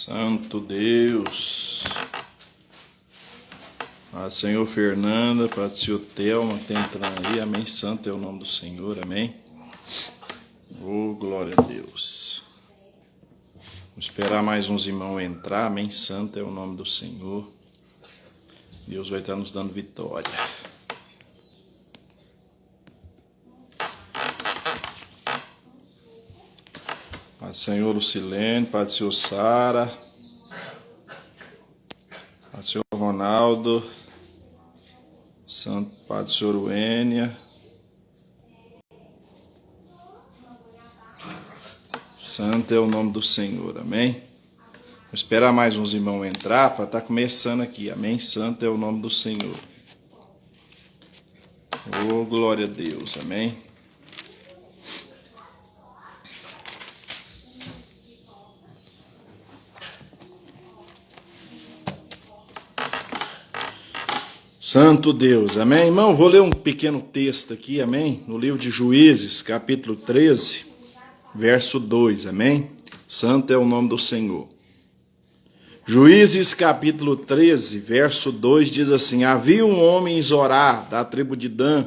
Santo Deus. Paz do Senhor Fernanda, Paz do Senhor Thelma, que está entrando aí, amém. Santo é o nome do Senhor, amém. Oh, glória a Deus. Vamos esperar mais uns irmãos entrar, amém. Santo é o nome do Senhor. Deus vai estar nos dando vitória. Pai do Senhor Lucilene, Pai do Senhor Sara, Pai do Senhor Ronaldo, Santo Pai do Senhor Uênia, Santo é o nome do Senhor, amém? Vou esperar mais uns irmãos entrar para estar começando aqui, amém? Santo é o nome do Senhor. Oh, glória a Deus, amém? Santo Deus, amém? Irmão, vou ler um pequeno texto aqui, amém? No livro de Juízes, capítulo 13, verso 2, amém? Santo é o nome do Senhor. Juízes, capítulo 13, verso 2, diz assim: havia um homem em Zorá, da tribo de Dan,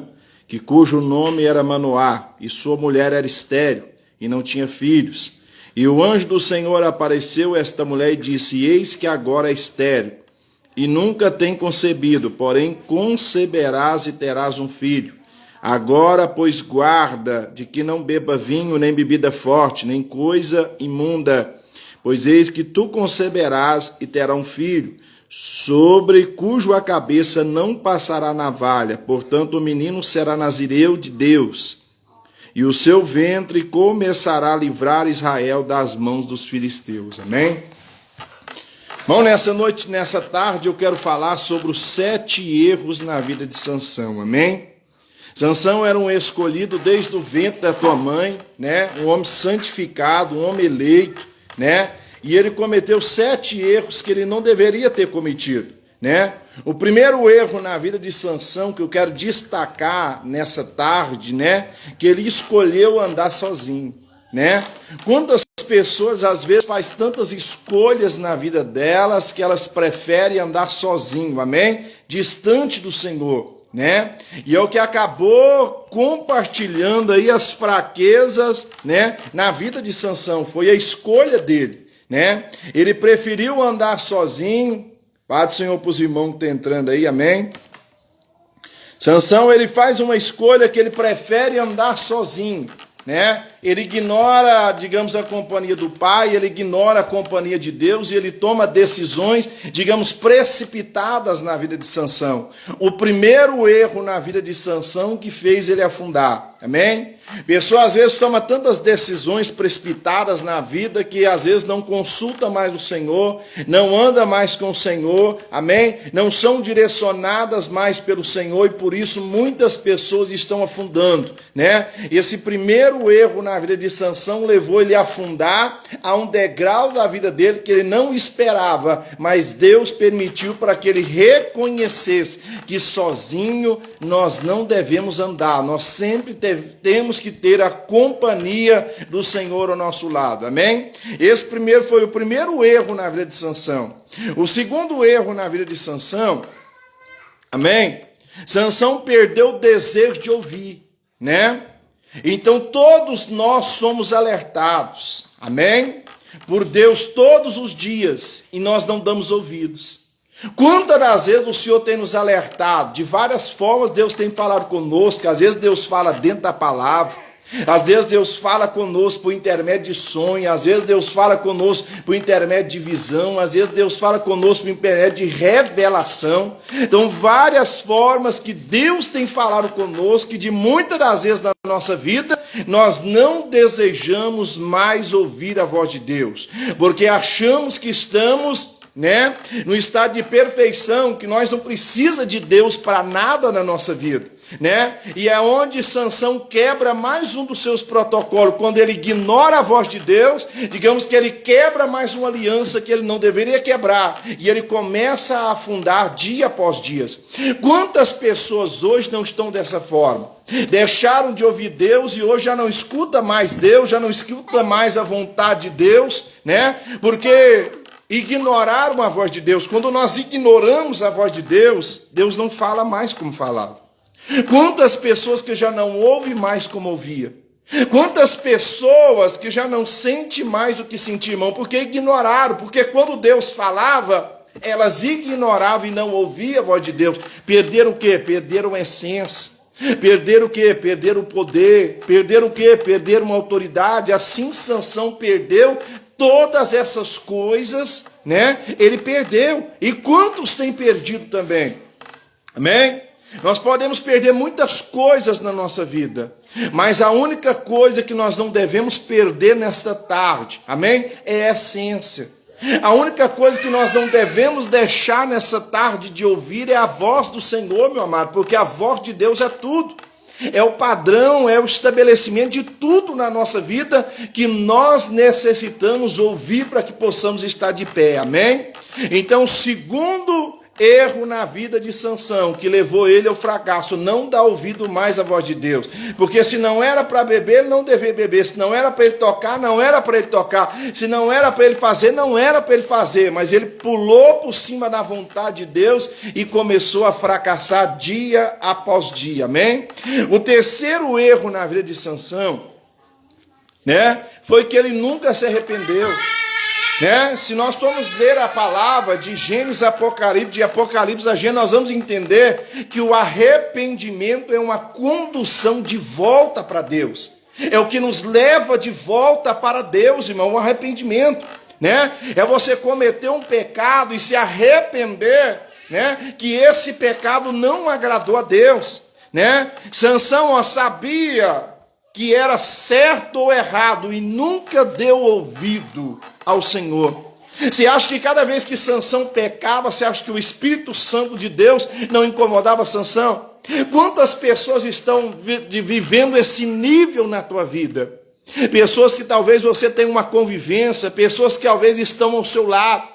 cujo nome era Manoá, e sua mulher era estéril, e não tinha filhos. E o anjo do Senhor apareceu a esta mulher e disse: eis que agora é estéril, e nunca tem concebido, porém conceberás e terás um filho. Agora, pois, guarda de que não beba vinho, nem bebida forte, nem coisa imunda, pois eis que tu conceberás e terás um filho, sobre cujo a cabeça não passará navalha. Portanto, o menino será nazireu de Deus, e o seu ventre começará a livrar Israel das mãos dos filisteus. Amém? Bom, nessa noite, nessa tarde, eu quero falar sobre os 7 erros na vida de Sansão, amém? Sansão era um escolhido desde o ventre da tua mãe, né? Um homem santificado, um homem eleito, né? E ele cometeu 7 erros que ele não deveria ter cometido, né? O primeiro erro na vida de Sansão que eu quero destacar nessa tarde, né? Que ele escolheu andar sozinho, né? Quantas pessoas às vezes fazem tantas escolhas na vida delas que elas preferem andar sozinho, amém? Distante do Senhor, né? E é o que acabou compartilhando aí as fraquezas, né? Na vida de Sansão, foi a escolha dele, né? Ele preferiu andar sozinho. Pai do Senhor para os irmãos que estão entrando aí, amém? Sansão, ele faz uma escolha que ele prefere andar sozinho, né? Ele ignora, digamos, a companhia do pai, ele ignora a companhia de Deus e ele toma decisões, digamos, precipitadas na vida de Sansão. O primeiro erro na vida de Sansão que fez ele afundar, amém? Pessoa às vezes toma tantas decisões precipitadas na vida que às vezes não consulta mais o Senhor, não anda mais com o Senhor, amém? Não são direcionadas mais pelo Senhor e por isso muitas pessoas estão afundando, né? Esse primeiro erro na vida de Sansão levou ele a afundar a um degrau da vida dele que ele não esperava, mas Deus permitiu para que ele reconhecesse que sozinho nós não devemos andar, nós sempre temos que ter a companhia do Senhor ao nosso lado, amém? Esse primeiro foi o primeiro erro na vida de Sansão. O segundo erro na vida de Sansão, amém? Sansão perdeu o desejo de ouvir, né? Então todos nós somos alertados, amém? Por Deus todos os dias e nós não damos ouvidos. Quantas das vezes o Senhor tem nos alertado? De várias formas Deus tem falado conosco, às vezes Deus fala dentro da palavra, às vezes Deus fala conosco por intermédio de sonho, às vezes Deus fala conosco por intermédio de visão, às vezes Deus fala conosco por intermédio de revelação. Então, várias formas que Deus tem falado conosco, que de muitas das vezes na nossa vida, nós não desejamos mais ouvir a voz de Deus, porque achamos que estamos, né, no estado de perfeição, que nós não precisamos de Deus para nada na nossa vida, né? E é onde Sansão quebra mais um dos seus protocolos, quando ele ignora a voz de Deus, digamos que ele quebra mais uma aliança que ele não deveria quebrar, e ele começa a afundar dia após dia. Quantas pessoas hoje não estão dessa forma? Deixaram de ouvir Deus e hoje já não escuta mais Deus, já não escuta mais a vontade de Deus, né? Porque ignoraram a voz de Deus. Quando nós ignoramos a voz de Deus, Deus não fala mais como falava. Quantas pessoas que já não ouvem mais como ouvia? Quantas pessoas que já não sentem mais o que sentia, irmão? Porque ignoraram, porque quando Deus falava, elas ignoravam e não ouviam a voz de Deus. Perderam o quê? Perderam a essência. Perderam o quê? Perderam o poder. Perderam o quê? Perderam a autoridade. Assim Sansão perdeu todas essas coisas, né? Ele perdeu. E quantos têm perdido também? Amém? Nós podemos perder muitas coisas na nossa vida, mas a única coisa que nós não devemos perder nesta tarde, amém? É a essência. A única coisa que nós não devemos deixar nessa tarde de ouvir é a voz do Senhor, meu amado, porque a voz de Deus é tudo. É o padrão, é o estabelecimento de tudo na nossa vida que nós necessitamos ouvir para que possamos estar de pé, amém? Então, segundo erro na vida de Sansão, que levou ele ao fracasso, não dá ouvido mais à voz de Deus. Porque se não era para beber, ele não devia beber. Se não era para ele tocar, não era para ele tocar. Se não era para ele fazer, não era para ele fazer. Mas ele pulou por cima da vontade de Deus e começou a fracassar dia após dia. Amém? O terceiro erro na vida de Sansão, né, foi que ele nunca se arrependeu. Né? Se nós formos ler a palavra de Gênesis Apocalipse, de Apocalipse a Gênesis, nós vamos entender que o arrependimento é uma condução de volta para Deus. É o que nos leva de volta para Deus, irmão, o arrependimento. Né? É você cometer um pecado e se arrepender, né, que esse pecado não agradou a Deus. Né? Sansão sabia que era certo ou errado e nunca deu ouvido ao Senhor. Você acha que cada vez que Sansão pecava, você acha que o Espírito Santo de Deus não incomodava Sansão? Quantas pessoas estão vivendo esse nível na tua vida? Pessoas que talvez você tenha uma convivência, pessoas que talvez estão ao seu lado,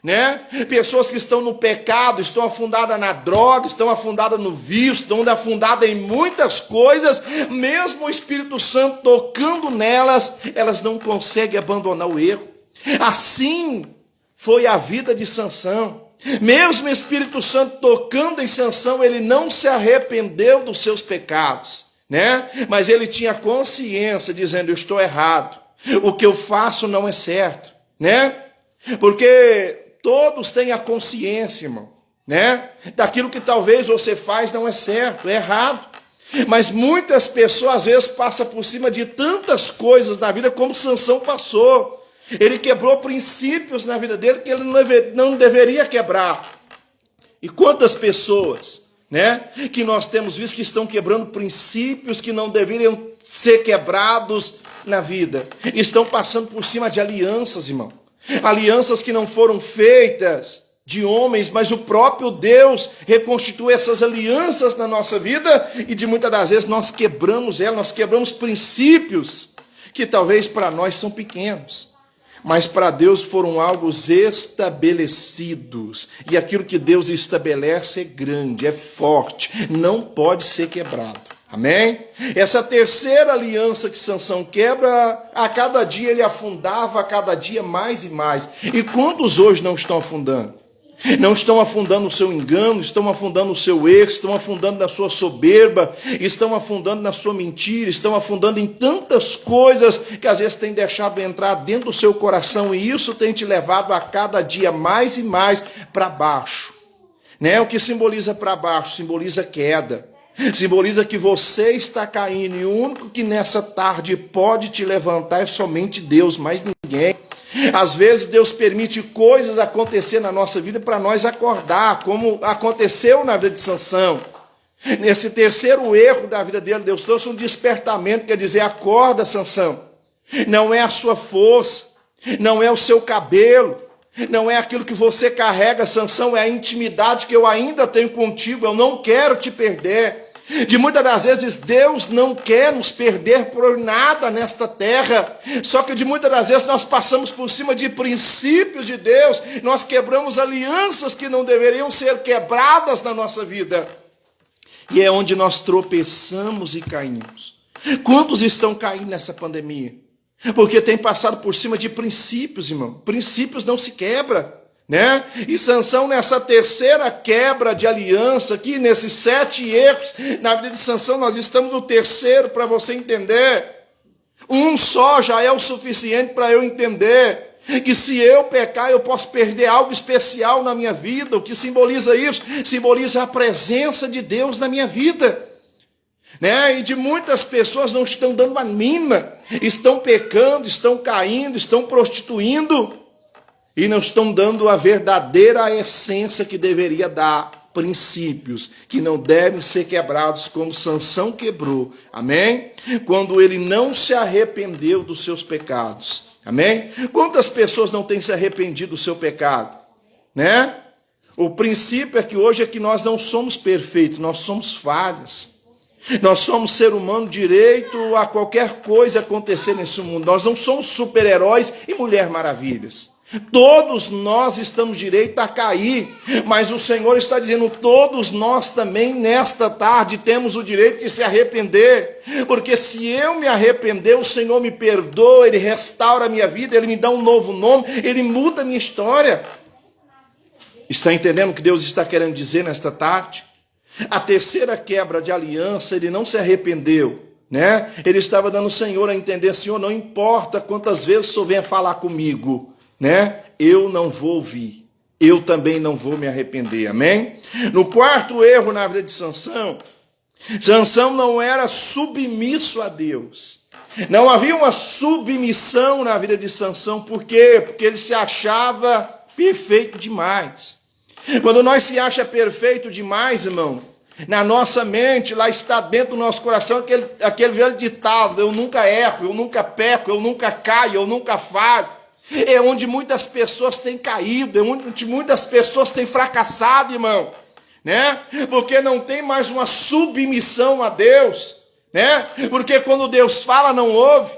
né? Pessoas que estão no pecado, estão afundadas na droga, estão afundadas no vício, estão afundadas em muitas coisas, mesmo o Espírito Santo tocando nelas, elas não conseguem abandonar o erro. Assim foi a vida de Sansão. Mesmo o Espírito Santo tocando em Sansão, ele não se arrependeu dos seus pecados, né? Mas ele tinha consciência, dizendo: eu estou errado, o que eu faço não é certo, né? Porque todos têm a consciência, irmão, né? Daquilo que talvez você faz não é certo, é errado. Mas muitas pessoas às vezes passam por cima de tantas coisas na vida como Sansão passou. Ele quebrou princípios na vida dele que ele não deveria quebrar. E quantas pessoas, né, que nós temos visto que estão quebrando princípios que não deveriam ser quebrados na vida. Estão passando por cima de alianças, irmão. Alianças que não foram feitas de homens, mas o próprio Deus reconstitui essas alianças na nossa vida e de muitas das vezes nós quebramos elas, nós quebramos princípios que talvez para nós são pequenos, mas para Deus foram algo estabelecidos. E aquilo que Deus estabelece é grande, é forte, não pode ser quebrado. Amém? Essa terceira aliança que Sansão quebra, a cada dia ele afundava, a cada dia mais e mais. E quantos hoje não estão afundando? Não estão afundando no seu engano, estão afundando no seu erro, estão afundando na sua soberba, estão afundando na sua mentira, estão afundando em tantas coisas que às vezes tem deixado entrar dentro do seu coração, e isso tem te levado a cada dia mais e mais para baixo. Né? O que simboliza para baixo? Simboliza queda. Simboliza que você está caindo, e o único que nessa tarde pode te levantar é somente Deus, mais ninguém. Às vezes Deus permite coisas acontecer na nossa vida para nós acordar, como aconteceu na vida de Sansão. Nesse terceiro erro da vida dele, Deus trouxe um despertamento, quer dizer: acorda, Sansão. Não é a sua força, não é o seu cabelo, não é aquilo que você carrega, Sansão, é a intimidade que eu ainda tenho contigo, eu não quero te perder. De muitas das vezes Deus não quer nos perder por nada nesta terra, só que de muitas das vezes nós passamos por cima de princípios de Deus, nós quebramos alianças que não deveriam ser quebradas na nossa vida, e é onde nós tropeçamos e caímos. Quantos estão caindo nessa pandemia? Porque tem passado por cima de princípios, irmão. Princípios não se quebra, né? E Sansão, nessa terceira quebra de aliança aqui, nesses 7 erros, na vida de Sansão nós estamos no terceiro, para você entender. Um só já é o suficiente para eu entender que se eu pecar, eu posso perder algo especial na minha vida. O que simboliza isso? Simboliza a presença de Deus na minha vida, né? E de muitas pessoas não estão dando a mínima, estão pecando, estão caindo, estão prostituindo, e não estão dando a verdadeira essência que deveria dar. Princípios que não devem ser quebrados, como Sansão quebrou, amém? Quando ele não se arrependeu dos seus pecados, amém? Quantas pessoas não têm se arrependido do seu pecado, né? O princípio é que hoje é que nós não somos perfeitos, nós somos falhas. Nós somos ser humano direito a qualquer coisa acontecer nesse mundo. Nós não somos super-heróis e mulher maravilhas. Todos nós estamos direito a cair, mas o Senhor está dizendo, todos nós também nesta tarde temos o direito de se arrepender, porque se eu me arrepender, o Senhor me perdoa, Ele restaura a minha vida, Ele me dá um novo nome, Ele muda a minha história. Está entendendo o que Deus está querendo dizer nesta tarde? A terceira quebra de aliança, ele não se arrependeu, né? Ele estava dando ao Senhor a entender, Senhor, não importa quantas vezes o Senhor venha falar comigo, né? Eu não vou ouvir, eu também não vou me arrepender, amém? No quarto erro na vida de Sansão, Sansão não era submisso a Deus. Não havia uma submissão na vida de Sansão, por quê? Porque ele se achava perfeito demais. Quando nós se acha perfeito demais, irmão, na nossa mente, lá está dentro do nosso coração aquele velho ditado, eu nunca erro, eu nunca peco, eu nunca caio, eu nunca falho. É onde muitas pessoas têm caído, é onde muitas pessoas têm fracassado, irmão, né? Porque não tem mais uma submissão a Deus, né? Porque quando Deus fala, não ouve,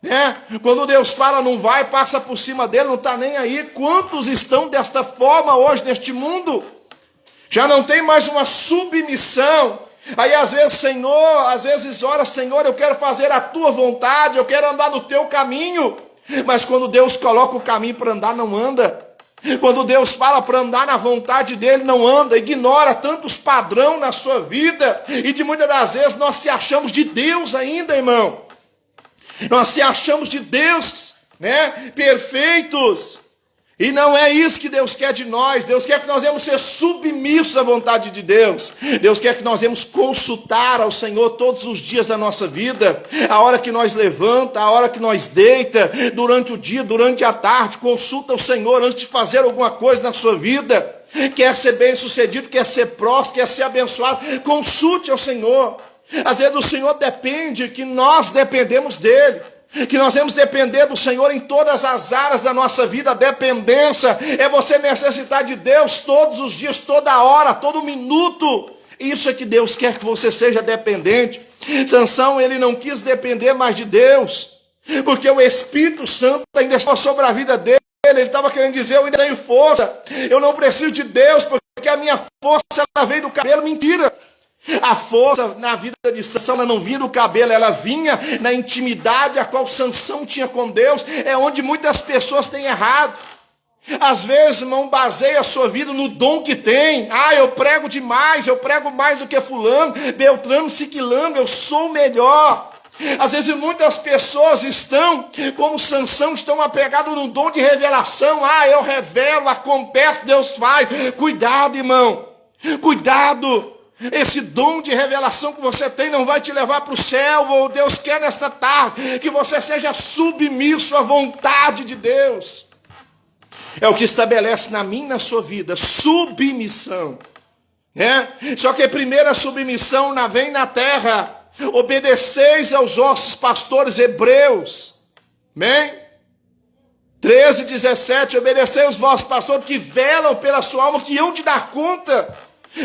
né? Quando Deus fala, não vai, passa por cima dele, não está nem aí. Quantos estão desta forma hoje neste mundo? Já não tem mais uma submissão. Aí às vezes, Senhor, às vezes ora, Senhor, eu quero fazer a tua vontade, eu quero andar no teu caminho. Mas quando Deus coloca o caminho para andar, não anda. Quando Deus fala para andar na vontade dele, não anda. Ignora tantos padrões na sua vida. E de muitas das vezes nós se achamos de Deus ainda, irmão. Nós se achamos de Deus, né? Perfeitos. E não é isso que Deus quer de nós. Deus quer que nós devemos ser submissos à vontade de Deus. Deus quer que nós devemos consultar ao Senhor todos os dias da nossa vida. A hora que nós levanta, a hora que nós deita, durante o dia, durante a tarde. Consulta o Senhor antes de fazer alguma coisa na sua vida. Quer ser bem sucedido, quer ser próspero, quer ser abençoado. Consulte ao Senhor. Às vezes o Senhor depende, que nós dependemos dele. Que nós temos que depender do Senhor em todas as áreas da nossa vida. A dependência é você necessitar de Deus todos os dias, toda hora, todo minuto. Isso é que Deus quer que você seja dependente. Sansão, ele não quis depender mais de Deus, porque o Espírito Santo ainda estava sobre a vida dele. Ele estava querendo dizer, eu ainda tenho força, eu não preciso de Deus, porque a minha força ela veio do cabelo. Mentira. A força na vida de Sansão ela não vinha do cabelo, ela vinha na intimidade a qual Sansão tinha com Deus. É onde muitas pessoas têm errado. Às vezes, irmão, baseia a sua vida no dom que tem. Ah, eu prego demais, eu prego mais do que fulano, Beltrano, Ciclano, eu sou o melhor. Às vezes muitas pessoas estão, como Sansão, estão apegados no dom de revelação. Ah, eu revelo, acontece, Deus faz. Cuidado, irmão, cuidado. Esse dom de revelação que você tem não vai te levar para o céu. Ou Deus quer nesta tarde que você seja submisso à vontade de Deus. É o que estabelece na minha e na sua vida, submissão, né? Só que a primeira submissão vem na terra. Obedeceis aos vossos pastores hebreus. Amém? 13:17, obedeceis aos vossos pastores que velam pela sua alma, que hão de dar conta.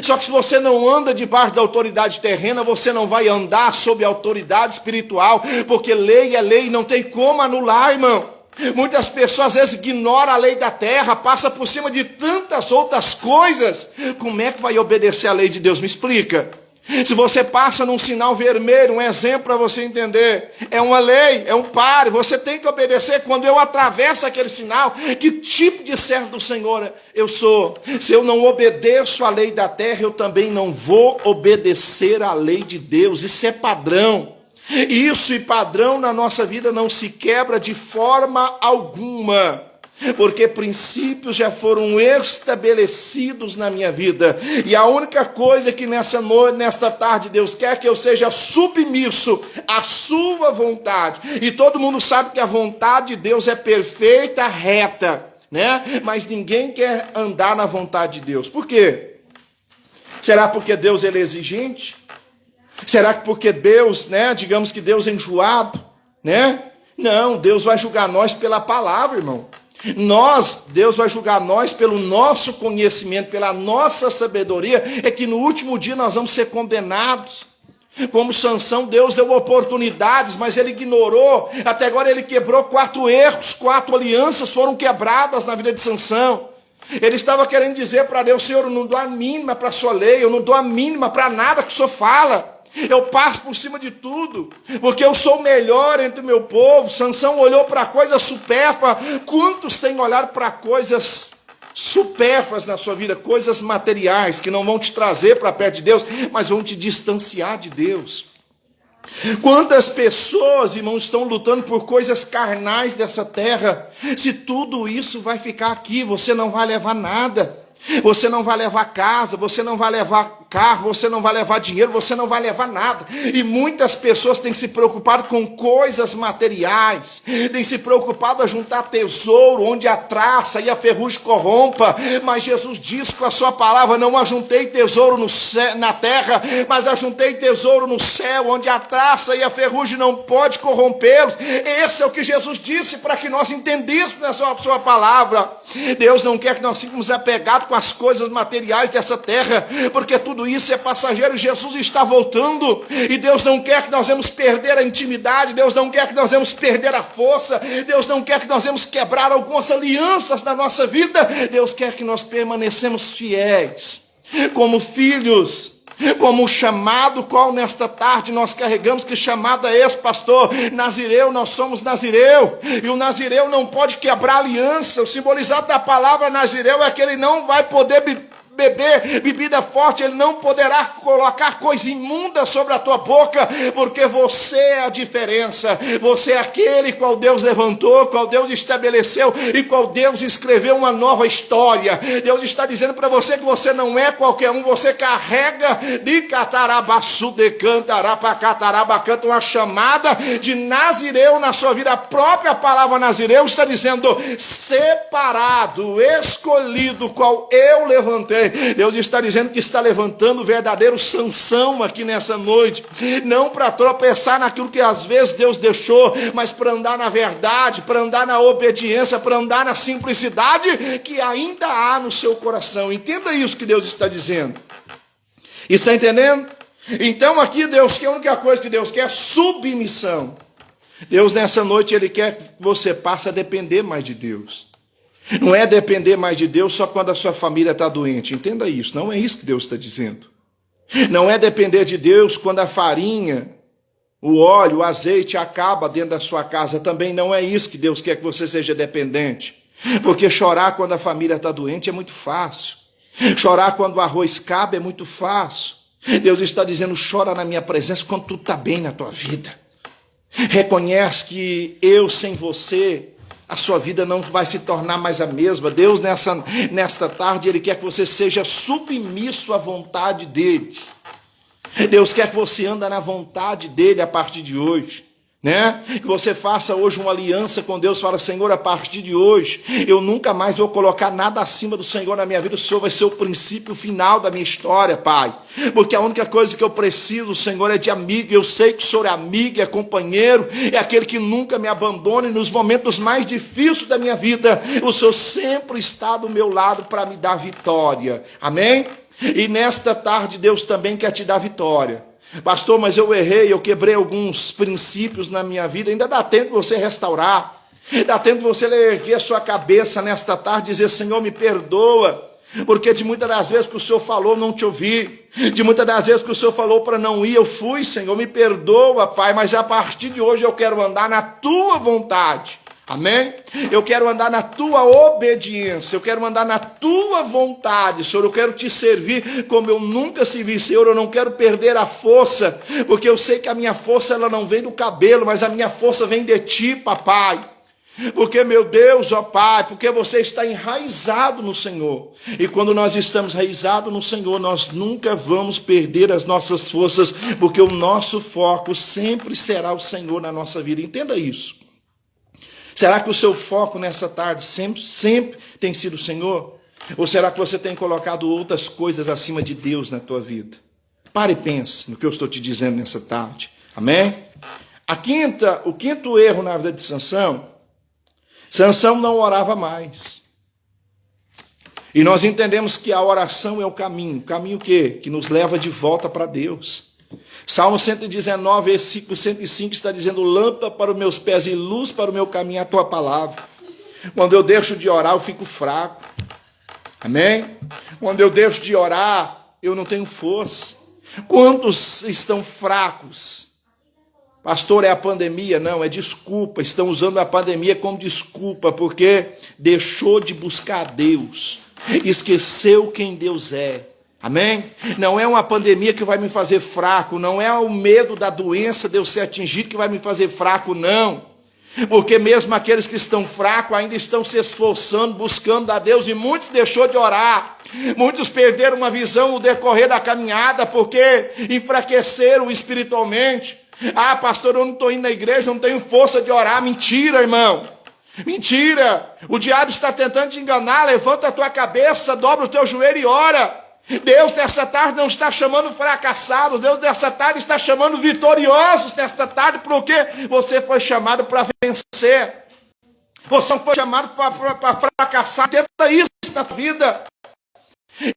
Só que se você não anda debaixo da autoridade terrena, você não vai andar sob a autoridade espiritual, porque lei é lei, não tem como anular, irmão. Muitas pessoas às vezes ignoram a lei da terra, passa por cima de tantas outras coisas. Como é que vai obedecer a lei de Deus? Me explica. Se você passa num sinal vermelho, um exemplo para você entender, é uma lei, é um pare, você tem que obedecer. Quando eu atravesso aquele sinal, que tipo de servo do Senhor eu sou? Se eu não obedeço à lei da terra, eu também não vou obedecer à lei de Deus. Isso é padrão. Isso e padrão na nossa vida não se quebra de forma alguma, porque princípios já foram estabelecidos na minha vida, e a única coisa que nessa noite, nesta tarde, Deus quer que eu seja submisso à sua vontade. E todo mundo sabe que a vontade de Deus é perfeita, reta, né? Mas ninguém quer andar na vontade de Deus. Por quê? Será porque Deus ele é exigente? Será que porque Deus, né, digamos que Deus é enjoado, né? Não, Deus vai julgar nós pela palavra, irmão. Deus vai julgar nós pelo nosso conhecimento, pela nossa sabedoria, é que no último dia nós vamos ser condenados. Como Sansão, Deus deu oportunidades, mas ele ignorou. Até agora ele quebrou 4 erros, 4 alianças foram quebradas na vida de Sansão. Ele estava querendo dizer para Deus: Senhor, eu não dou a mínima para a sua lei, eu não dou a mínima para nada que o Senhor fala. Eu passo por cima de tudo, porque eu sou o melhor entre o meu povo. Sansão olhou para coisas supérfluas. Quantos têm olhado para coisas supérfluas na sua vida? Coisas materiais que não vão te trazer para perto de Deus, mas vão te distanciar de Deus. Quantas pessoas, irmãos, estão lutando por coisas carnais dessa terra? Se tudo isso vai ficar aqui, você não vai levar nada. Você não vai levar casa, você não vai levar carro, você não vai levar dinheiro, você não vai levar nada. E muitas pessoas têm se preocupado com coisas materiais, têm se preocupado a juntar tesouro onde a traça e a ferrugem corrompa. Mas Jesus diz com a sua palavra: não ajuntei tesouro na terra, mas ajuntei tesouro no céu, onde a traça e a ferrugem não pode corrompê-los. Esse é o que Jesus disse, para que nós entendêssemos na sua palavra. Deus não quer que nós fiquemos apegados com as coisas materiais dessa terra, porque tudo isso é passageiro. Jesus está voltando, e Deus não quer que nós vamos perder a intimidade, Deus não quer que nós vamos perder a força, Deus não quer que nós vamos quebrar algumas alianças na nossa vida. Deus quer que nós permanecemos fiéis, como filhos, como um chamado qual nesta tarde nós carregamos, que chamado é esse, pastor? Nazireu, nós somos nazireu, e o nazireu não pode quebrar aliança. O simbolizado da palavra nazireu é que ele não vai poder beber bebida forte, ele não poderá colocar coisa imunda sobre a tua boca, porque você é a diferença, você é aquele qual Deus levantou, qual Deus estabeleceu e qual Deus escreveu uma nova história. Deus está dizendo para você que você não é qualquer um, você carrega de catarabaçu de cantarapacatarabacanto, uma chamada de nazireu na sua vida. A própria palavra nazireu está dizendo separado, escolhido, qual eu levantei. Deus está dizendo que está levantando o verdadeiro Sansão aqui nessa noite, não para tropeçar naquilo que às vezes Deus deixou, mas para andar na verdade, para andar na obediência, para andar na simplicidade que ainda há no seu coração. Entenda isso que Deus está dizendo. Está entendendo? Então aqui Deus quer, a única coisa que Deus quer é submissão. Deus nessa noite ele quer que você passe a depender mais de Deus. Não é depender mais de Deus só quando a sua família está doente. Entenda isso, não é isso que Deus está dizendo. Não é depender de Deus quando a farinha, o óleo, o azeite acaba dentro da sua casa. Também não é isso que Deus quer que você seja dependente. Porque chorar quando a família está doente é muito fácil. Chorar quando o arroz cabe é muito fácil. Deus está dizendo: chora na minha presença quando tudo está bem na tua vida. Reconhece que eu sem você, a sua vida não vai se tornar mais a mesma. Deus nesta tarde, ele quer que você seja submisso à vontade dele. Deus quer que você ande na vontade dele a partir de hoje, né? Que você faça hoje uma aliança com Deus. Fala: Senhor, a partir de hoje eu nunca mais vou colocar nada acima do Senhor na minha vida. O Senhor vai ser o princípio final da minha história, Pai, porque a única coisa que eu preciso, Senhor, é de amigo. Eu sei que o Senhor é amigo, é companheiro, é aquele que nunca me abandona. E nos momentos mais difíceis da minha vida, o Senhor sempre está do meu lado para me dar vitória. Amém? E nesta tarde Deus também quer te dar vitória. Pastor, mas eu errei, eu quebrei alguns princípios na minha vida. Ainda dá tempo de você restaurar. Dá tempo de você erguer a sua cabeça nesta tarde e dizer: Senhor, me perdoa. Porque de muitas das vezes que o Senhor falou, não te ouvi. De muitas das vezes que o Senhor falou para não ir, eu fui, Senhor. Me perdoa, Pai, mas a partir de hoje eu quero andar na tua vontade. Amém? Eu quero andar na tua obediência, eu quero andar na tua vontade, Senhor. Eu quero te servir como eu nunca servi, Senhor. Eu não quero perder a força, porque eu sei que a minha força ela não vem do cabelo, mas a minha força vem de ti, papai. Porque, meu Deus, ó Pai, porque você está enraizado no Senhor. E quando nós estamos enraizados no Senhor, nós nunca vamos perder as nossas forças, porque o nosso foco sempre será o Senhor na nossa vida. Entenda isso. Será que o seu foco nessa tarde sempre tem sido o Senhor? Ou será que você tem colocado outras coisas acima de Deus na tua vida? Pare e pense no que eu estou te dizendo nessa tarde. Amém? O quinto erro na vida de Sansão, Sansão não orava mais. E nós entendemos que a oração é o caminho. Caminho o quê? Que nos leva de volta para Deus. Salmo 119, versículo 105 está dizendo: lâmpada para os meus pés e luz para o meu caminho é a tua palavra. Quando eu deixo de orar, eu fico fraco. Amém? Quando eu deixo de orar, eu não tenho força. Quantos estão fracos? Pastor, é a pandemia? Não, é desculpa. Estão usando a pandemia como desculpa, porque deixou de buscar Deus. Esqueceu quem Deus é. Amém? Não é uma pandemia que vai me fazer fraco, não é o medo da doença de eu ser atingido que vai me fazer fraco, não. Porque mesmo aqueles que estão fracos ainda estão se esforçando, buscando a Deus, e muitos deixou de orar. Muitos perderam uma visão no decorrer da caminhada, porque enfraqueceram espiritualmente. Ah, pastor, eu não estou indo na igreja, não tenho força de orar. Mentira, irmão. Mentira. O diabo está tentando te enganar. Levanta a tua cabeça, dobra o teu joelho e ora. Deus nessa tarde não está chamando fracassados, Deus nessa tarde está chamando vitoriosos nesta tarde, porque você foi chamado para vencer. Você não foi chamado para fracassar. Tenta isso na vida.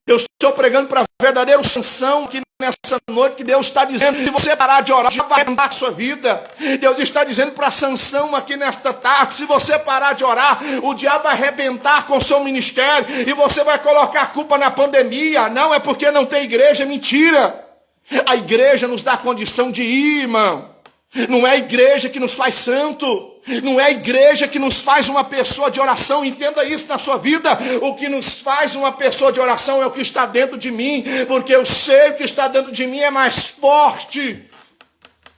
Eu estou pregando para verdadeiro Sansão aqui nessa noite, que Deus está dizendo: se você parar de orar, já vai mudar a sua vida. Deus está dizendo para Sansão aqui nesta tarde: se você parar de orar, o diabo vai arrebentar com o seu ministério, e você vai colocar a culpa na pandemia. Não, é porque não tem igreja. Mentira. A igreja nos dá a condição de ir, irmão. Não é a igreja que nos faz santo. Não é a igreja que nos faz uma pessoa de oração. Entenda isso na sua vida. O que nos faz uma pessoa de oração é o que está dentro de mim, porque eu sei que o que está dentro de mim é mais forte.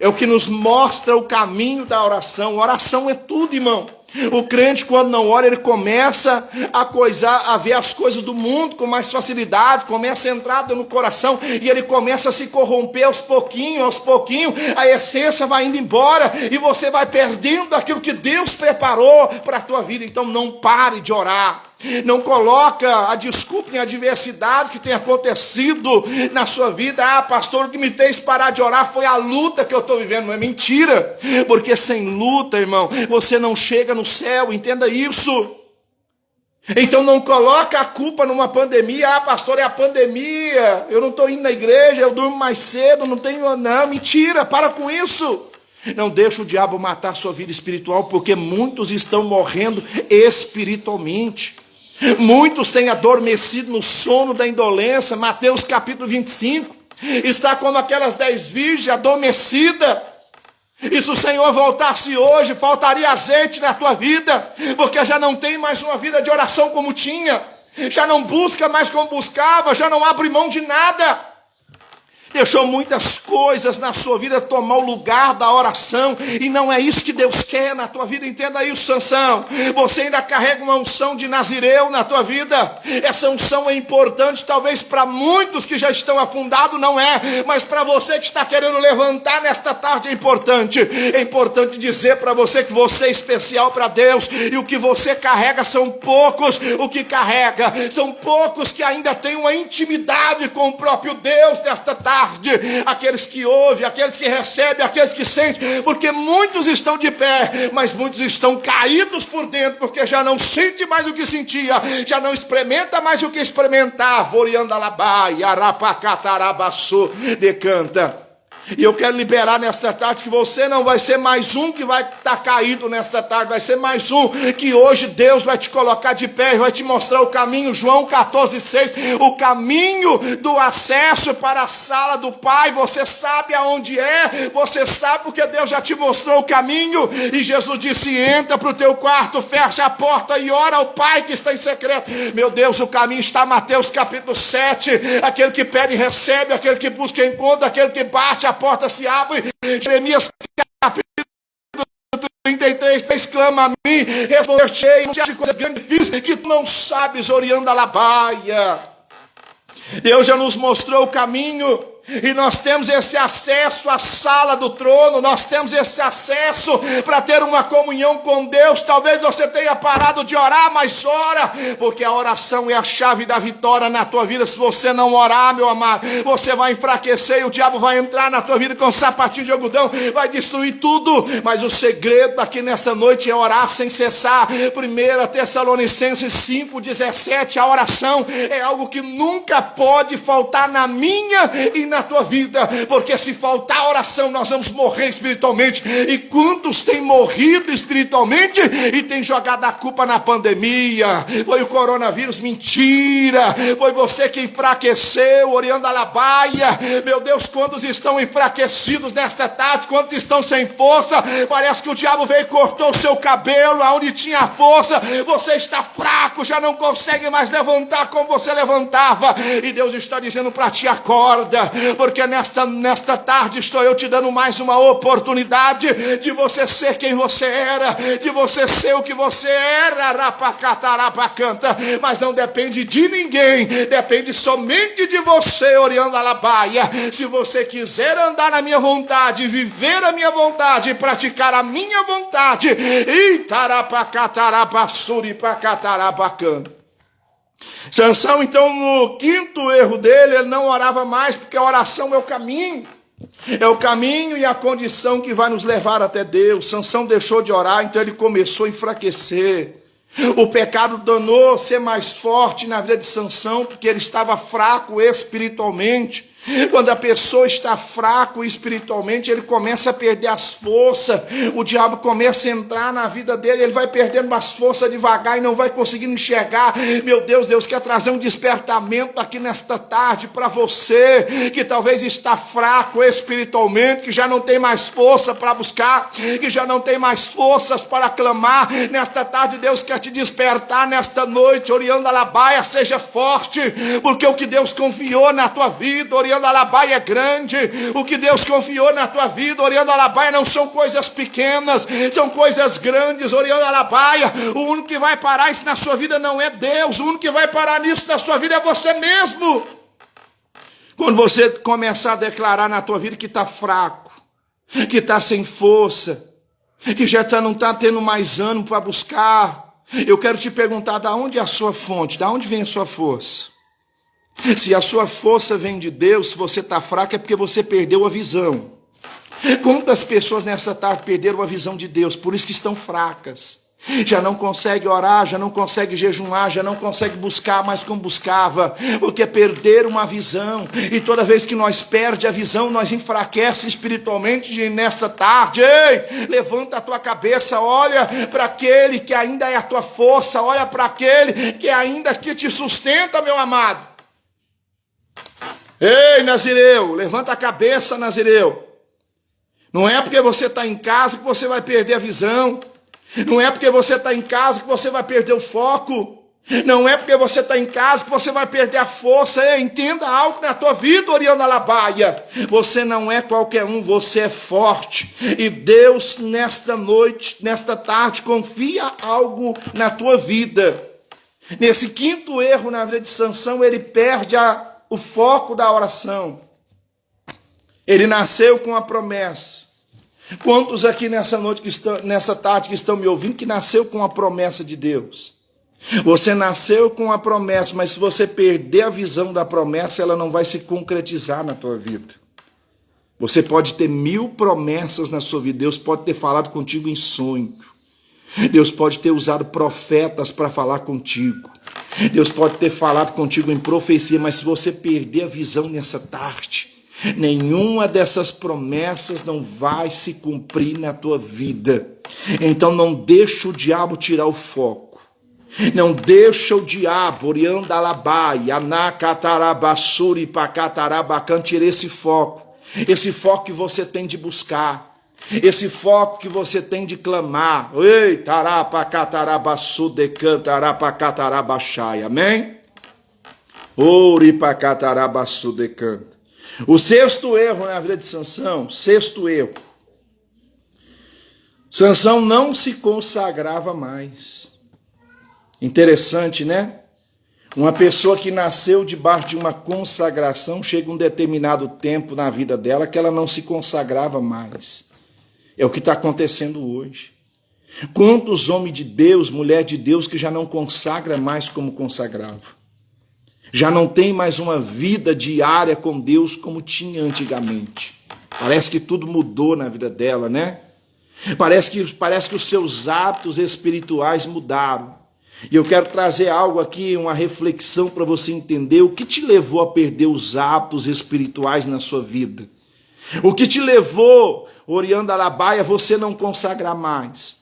É o que nos mostra o caminho da oração. Oração é tudo, irmão. O crente, quando não ora, ele começa a ver as coisas do mundo com mais facilidade, começa a entrar no coração, e ele começa a se corromper aos pouquinhos, a essência vai indo embora, e você vai perdendo aquilo que Deus preparou para a tua vida. Então não pare de orar. Não coloca a desculpa em adversidade que tem acontecido na sua vida. Ah, pastor, o que me fez parar de orar foi a luta que eu estou vivendo. Não é mentira, porque sem luta, irmão, você não chega no céu. Entenda isso. Então não coloca a culpa numa pandemia. Ah, pastor, é a pandemia, eu não estou indo na igreja, eu durmo mais cedo, não tenho... Não, mentira, para com isso. Não deixa o diabo matar a sua vida espiritual, porque muitos estão morrendo espiritualmente. Muitos têm adormecido no sono da indolência. Mateus capítulo 25. Está como aquelas 10 virgens adormecidas. E se o Senhor voltasse hoje, faltaria azeite na tua vida, porque já não tem mais uma vida de oração como tinha. Já não busca mais como buscava, já não abre mão de nada. Deixou muitas coisas na sua vida tomar o lugar da oração, e não é isso que Deus quer na tua vida. Entenda isso, Sansão. Você ainda carrega uma unção de Nazireu na tua vida. Essa unção é importante, talvez para muitos que já estão afundados não é, mas para você que está querendo levantar nesta tarde é importante. É importante dizer para você que você é especial para Deus, e o que você carrega são poucos. O que carrega são poucos que ainda têm uma intimidade com o próprio Deus nesta tarde. Aqueles que ouvem, aqueles que recebem, aqueles que sentem, porque muitos estão de pé, mas muitos estão caídos por dentro, porque já não sente mais o que sentia, já não experimenta mais o que experimentava. Decanta. E eu quero liberar nesta tarde que você não vai ser mais um que vai estar caído nesta tarde, vai ser mais um que hoje Deus vai te colocar de pé e vai te mostrar o caminho. João 14,6, o caminho do acesso para a sala do Pai, você sabe aonde é, você sabe porque Deus já te mostrou o caminho. E Jesus disse: entra para o teu quarto, fecha a porta e ora ao Pai que está em secreto. Meu Deus, o caminho está em Mateus capítulo 7, aquele que pede recebe, aquele que busca encontra, aquele que bate a porta se abre. Jeremias capítulo 33, exclama a mim, responder-te-ei de coisas grandes difíceis que tu não sabes, orianda Labaia. Deus já nos mostrou o caminho. E nós temos esse acesso à sala do trono, nós temos esse acesso para ter uma comunhão com Deus. Talvez você tenha parado de orar, mas ora, porque a oração é a chave da vitória na tua vida. Se você não orar, meu amado, você vai enfraquecer e o diabo vai entrar na tua vida com um sapatinho de algodão, vai destruir tudo. Mas o segredo aqui nessa noite é orar sem cessar. 1 Tessalonicenses 5,17, a oração é algo que nunca pode faltar na minha e na tua vida, porque se faltar oração nós vamos morrer espiritualmente. E quantos têm morrido espiritualmente e têm jogado a culpa na pandemia? Foi o coronavírus? Mentira, foi você que enfraqueceu, orando a Labaia. Meu Deus, quantos estão enfraquecidos nesta tarde, quantos estão sem força? Parece que o diabo veio e cortou o seu cabelo, aonde tinha força, você está fraco, já não consegue mais levantar como você levantava, e Deus está dizendo para ti: acorda, porque nesta tarde estou eu te dando mais uma oportunidade de você ser quem você era, de você ser o que você era, rapacatarapacanta. Mas não depende de ninguém, depende somente de você, orando a Labaia. Se você quiser andar na minha vontade, viver a minha vontade, praticar a minha vontade, itarapacatarapassuripacatarapacan. Sansão, então, no quinto erro dele, ele não orava mais, porque a oração é o caminho. É o caminho e a condição que vai nos levar até Deus. Sansão deixou de orar, então ele começou a enfraquecer. O pecado danou ser mais forte na vida de Sansão, porque ele estava fraco espiritualmente. Quando a pessoa está fraco espiritualmente, ele começa a perder as forças, o diabo começa a entrar na vida dele, ele vai perdendo as forças devagar e não vai conseguindo enxergar. Meu Deus, Deus quer trazer um despertamento aqui nesta tarde para você, que talvez está fraco espiritualmente, que já não tem mais força para buscar, que já não tem mais forças para clamar. Nesta tarde Deus quer te despertar, nesta noite, orando a Labaia, seja forte, porque o que Deus confiou na tua vida, orando a Labaia, é grande. O que Deus confiou na tua vida, orando a Labaia, não são coisas pequenas, são coisas grandes, orando a Labaia. O único que vai parar isso na sua vida não é Deus, o único que vai parar nisso na sua vida é você mesmo. Quando você começar a declarar na tua vida que está fraco, que está sem força, que já não está tendo mais ânimo para buscar, eu quero te perguntar: da onde é a sua fonte? Da onde vem a sua força? Se a sua força vem de Deus, se você está fraco, é porque você perdeu a visão. Quantas pessoas nessa tarde perderam a visão de Deus, por isso que estão fracas? Já não consegue orar, já não consegue jejuar, já não consegue buscar mais como buscava, porque perderam uma visão. E toda vez que nós perdemos a visão, nós enfraquecemos espiritualmente. E nessa tarde, ei, levanta a tua cabeça, olha para aquele que ainda é a tua força, olha para aquele que ainda que te sustenta, meu amado. Ei, Nazireu, levanta a cabeça, Nazireu. Não é porque você está em casa que você vai perder a visão. Não é porque você está em casa que você vai perder o foco. Não é porque você está em casa que você vai perder a força. Ei, entenda algo na tua vida, Oriana Labaia. Você não é qualquer um, você é forte. E Deus, nesta noite, nesta tarde, confia algo na tua vida. Nesse quinto erro na vida de Sansão, ele perde o foco da oração. Ele nasceu com a promessa. Quantos aqui nessa noite, nessa tarde que estão me ouvindo, que nasceu com a promessa de Deus? Você nasceu com a promessa, mas se você perder a visão da promessa, ela não vai se concretizar na tua vida. Você pode ter 1000 promessas na sua vida. Deus pode ter falado contigo em sonho. Deus pode ter usado profetas para falar contigo. Deus pode ter falado contigo em profecia, mas se você perder a visão nessa tarde, Nenhuma dessas promessas não vai se cumprir na tua vida. Então não deixa o diabo tirar o foco. Não deixa o diabo, oriandalabai, anacatarabassuri, pacatarabacan, tirar esse foco. Esse foco que você tem de buscar. Esse foco que você tem de clamar. Ei, tarapacatarabaçu, decantarapacatarabaxai. Amém? Oripacatarabaçu, decanta. O sexto erro na vida de Sansão, sexto erro. Sansão não se consagrava mais. Interessante, né? Uma pessoa que nasceu debaixo de uma consagração, chega um determinado tempo na vida dela que ela não se consagrava mais. É o que está acontecendo hoje. Quantos homens de Deus, mulher de Deus, que já não consagra mais como consagrava. Já não tem mais uma vida diária com Deus como tinha antigamente. Parece que tudo mudou na vida dela, né? Parece que os seus hábitos espirituais mudaram. E eu quero trazer algo aqui, uma reflexão para você entender o que te levou a perder os hábitos espirituais na sua vida. O que te levou, oriandalabai, a você não consagrar mais.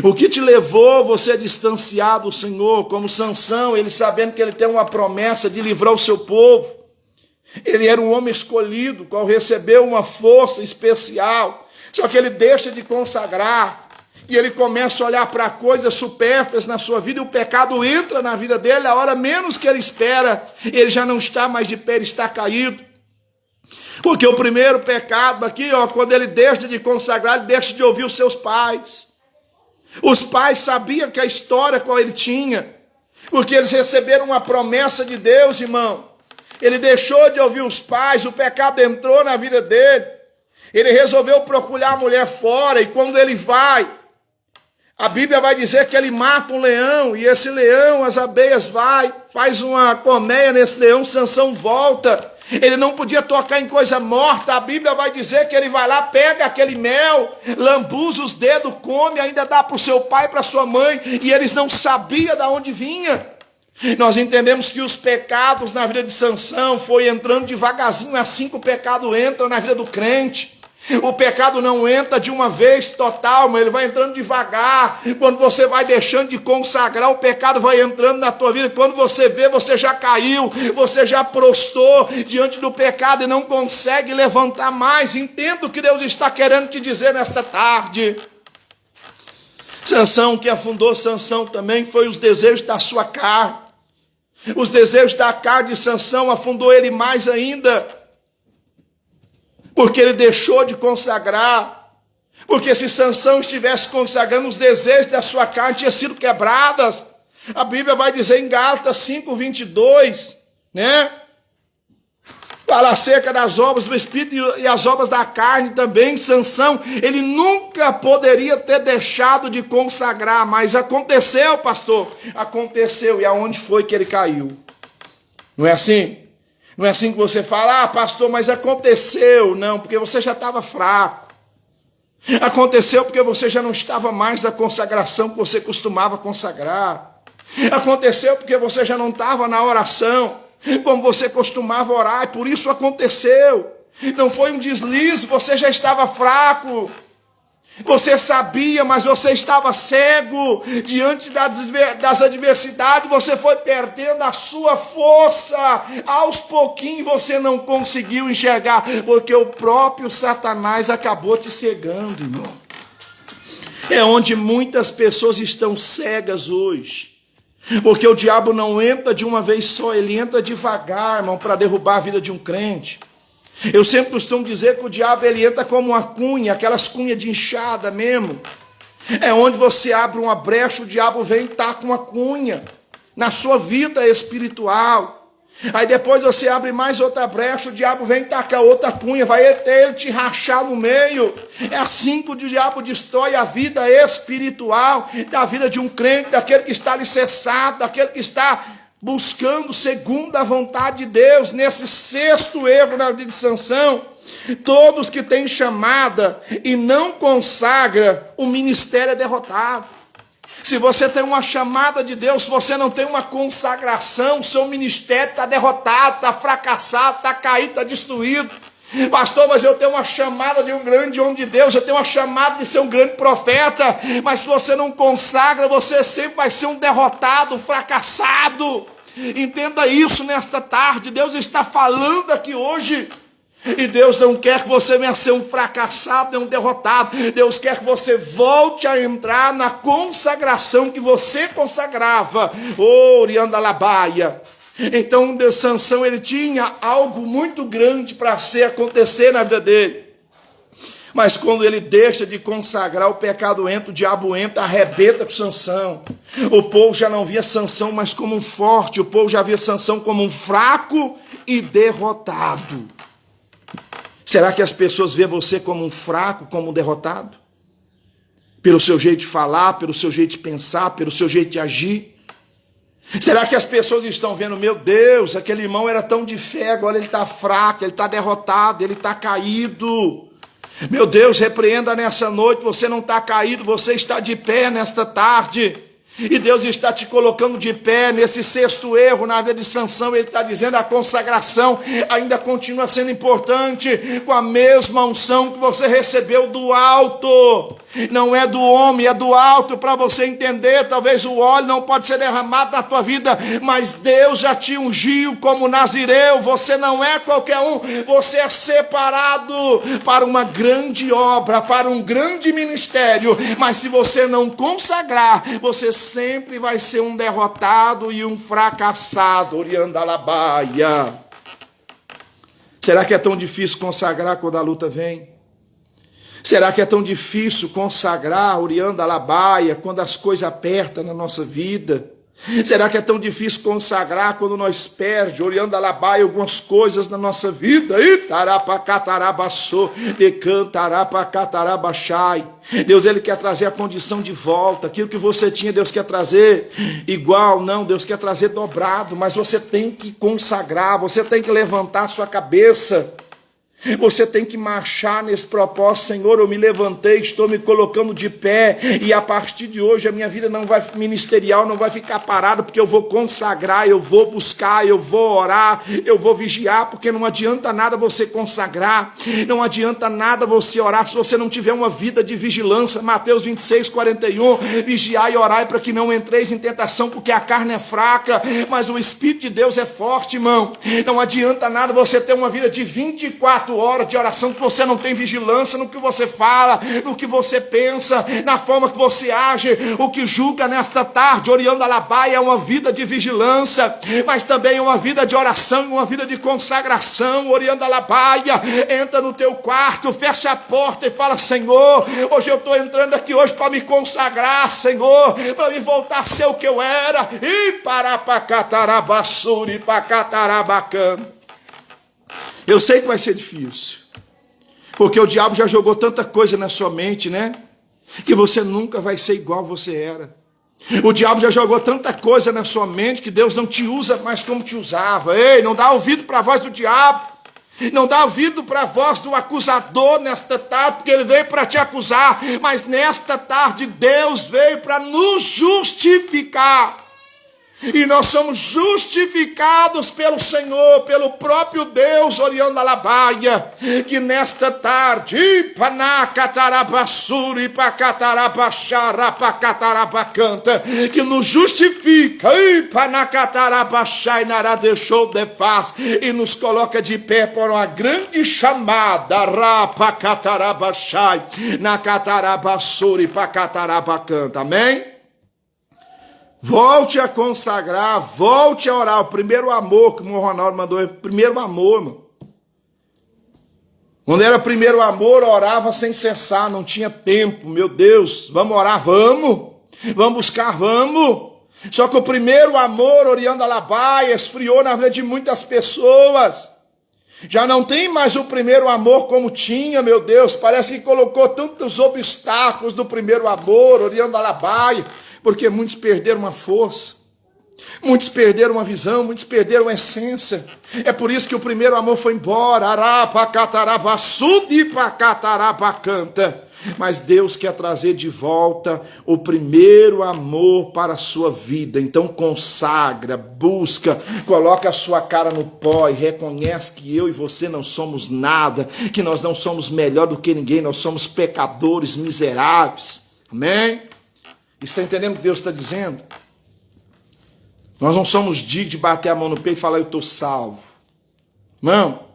O que te levou você a distanciar do Senhor, como Sansão, ele sabendo que ele tem uma promessa de livrar o seu povo. Ele era um homem escolhido, qual recebeu uma força especial. Só que ele deixa de consagrar. E ele começa a olhar para coisas supérfluas na sua vida, e o pecado entra na vida dele, a hora menos que ele espera, ele já não está mais de pé, ele está caído. Porque o primeiro pecado aqui, quando ele deixa de consagrar, ele deixa de ouvir os seus pais. Os pais sabiam que a história qual ele tinha, porque eles receberam uma promessa de Deus, irmão. Ele deixou de ouvir os pais, o pecado entrou na vida dele. Ele resolveu procurar a mulher fora, e quando ele vai, a Bíblia vai dizer que ele mata um leão, e esse leão, as abelhas faz uma colmeia nesse leão, Sansão volta. Ele não podia tocar em coisa morta, a Bíblia vai dizer que ele vai lá, pega aquele mel, lambuza os dedos, come, ainda dá para o seu pai, para sua mãe, e eles não sabiam de onde vinha. Nós entendemos que os pecados na vida de Sansão foi entrando devagarzinho, assim que o pecado entra na vida do crente. O pecado não entra de uma vez total, mas ele vai entrando devagar. Quando você vai deixando de consagrar, o pecado vai entrando na tua vida. Quando você vê, você já caiu, você já prostou diante do pecado e não consegue levantar mais. Entenda o que Deus está querendo te dizer nesta tarde. Sansão, o que afundou Sansão também foi os desejos da sua carne. Os desejos da carne de Sansão afundou ele mais ainda. Porque ele deixou de consagrar. Porque se Sansão estivesse consagrando, os desejos da sua carne tinham sido quebrados. A Bíblia vai dizer em Gálatas 5:22, né? Fala acerca das obras do Espírito e as obras da carne também. Sansão, ele nunca poderia ter deixado de consagrar, mas aconteceu, pastor. Aconteceu, e aonde foi que ele caiu? Não é assim? Não é assim que você fala, pastor, mas aconteceu. Não, porque você já estava fraco. Aconteceu porque você já não estava mais na consagração que você costumava consagrar. Aconteceu porque você já não estava na oração como você costumava orar, e por isso aconteceu. Não foi um deslize, você já estava fraco. Você sabia, mas você estava cego diante das adversidades, você foi perdendo a sua força. Aos pouquinhos você não conseguiu enxergar, porque o próprio Satanás acabou te cegando, irmão. É onde muitas pessoas estão cegas hoje. Porque o diabo não entra de uma vez só, ele entra devagar, irmão, para derrubar a vida de um crente. Eu sempre costumo dizer que o diabo ele entra como uma cunha, aquelas cunhas de enxada mesmo. É onde você abre uma brecha, o diabo vem e taca uma cunha na sua vida espiritual. Aí depois você abre mais outra brecha, o diabo vem e taca outra cunha, vai até ele te rachar no meio. É assim que o diabo destrói a vida espiritual da vida de um crente, daquele que está alicerçado, daquele que está buscando segundo a vontade de Deus. Nesse sexto erro na vida de Sansão, todos que têm chamada e não consagra, o ministério é derrotado. Se você tem uma chamada de Deus, se você não tem uma consagração, seu ministério está derrotado, está fracassado, está caído, está destruído. Pastor, mas eu tenho uma chamada de um grande homem de Deus, eu tenho uma chamada de ser um grande profeta, mas se você não consagra, você sempre vai ser um derrotado, um fracassado. Entenda isso nesta tarde. Deus está falando aqui hoje. E Deus não quer que você venha ser um fracassado, nem um derrotado. Deus quer que você volte a entrar na consagração que você consagrava. Oriandalabaia. Então, Sansão, ele tinha algo muito grande para acontecer na vida dele. Mas quando ele deixa de consagrar, o pecado entra, o diabo entra, arrebenta com Sansão. O povo já não via Sansão mais como um forte, o povo já via Sansão como um fraco e derrotado. Será que as pessoas veem você como um fraco, como um derrotado? Pelo seu jeito de falar, pelo seu jeito de pensar, pelo seu jeito de agir? Será que as pessoas estão vendo, meu Deus, aquele irmão era tão de fé, agora ele está fraco, ele está derrotado, ele está caído. Meu Deus, repreenda nessa noite, você não está caído, você está de pé nesta tarde. E Deus está te colocando de pé nesse sexto erro na vida de Sansão. Ele está dizendo a consagração ainda continua sendo importante, com a mesma unção que você recebeu do alto. Não é do homem, é do alto, para você entender. Talvez o óleo não pode ser derramado na tua vida, mas Deus já te ungiu como nazireu. Você não é qualquer um, você é separado para uma grande obra, para um grande ministério. Mas se você não consagrar, você sempre vai ser um derrotado e um fracassado. Oriandalabaia. Será que é tão difícil consagrar quando a luta vem? Será que é tão difícil consagrar, Oriandalabaia, quando as coisas apertam na nossa vida? Será que é tão difícil consagrar quando nós perdemos, Oriandalabaia, algumas coisas na nossa vida? Itarapacatarabaçô, decantarapacatarabaxai. Deus, ele quer trazer a condição de volta. Aquilo que você tinha, Deus quer trazer igual. Não, Deus quer trazer dobrado. Mas você tem que consagrar, você tem que levantar a sua cabeça. Você tem que marchar nesse propósito. Senhor, eu me levantei, estou me colocando de pé, e a partir de hoje a minha vida não vai ministerial, não vai ficar parada, porque eu vou consagrar, eu vou buscar, eu vou orar, eu vou vigiar, porque não adianta nada você consagrar, não adianta nada você orar se você não tiver uma vida de vigilância. Mateus 26:41, vigiai e orai para que não entreis em tentação, porque a carne é fraca, mas o Espírito de Deus é forte, irmão. Não adianta nada você ter uma vida de 24 horas de oração, que você não tem vigilância no que você fala, no que você pensa, na forma que você age. O que julga nesta tarde, Oriandalabaia, é uma vida de vigilância, mas também uma vida de oração, uma vida de consagração. Oriandalabaia, entra no teu quarto, fecha a porta e fala: Senhor, hoje eu estou entrando aqui hoje para me consagrar, Senhor, para me voltar a ser o que eu era. E parapacatarabassuri, pacatarabacana. Eu sei que vai ser difícil, porque o diabo já jogou tanta coisa na sua mente, né? Que você nunca vai ser igual você era. O diabo já jogou tanta coisa na sua mente que Deus não te usa mais como te usava. Ei, não dá ouvido para a voz do diabo. Não dá ouvido para a voz do acusador nesta tarde, porque ele veio para te acusar. Mas nesta tarde Deus veio para nos justificar. E nós somos justificados pelo Senhor, pelo próprio Deus, Oriandalabaia, que nesta tarde, que nos justifica, e nos coloca de pé por uma grande chamada, amém? Volte a consagrar, volte a orar. O primeiro amor que o Ronaldo mandou, primeiro amor, mano. Quando era primeiro amor, orava sem cessar, não tinha tempo. Meu Deus, vamos orar, vamos buscar, vamos. Só que o primeiro amor, Oriandalabaia, esfriou na vida de muitas pessoas. Já não tem mais o primeiro amor como tinha, meu Deus. Parece que colocou tantos obstáculos do primeiro amor, Oriandalabaia. Porque muitos perderam uma força, muitos perderam uma visão, muitos perderam a essência. É por isso que o primeiro amor foi embora. mas Deus quer trazer de volta o primeiro amor para a sua vida. Então consagra, busca, coloca a sua cara no pó e reconhece que eu e você não somos nada, que nós não somos melhor do que ninguém, nós somos pecadores miseráveis. Amém? Está entendendo o que Deus está dizendo? Nós não somos dignos de bater a mão no peito e falar, eu estou salvo. Não.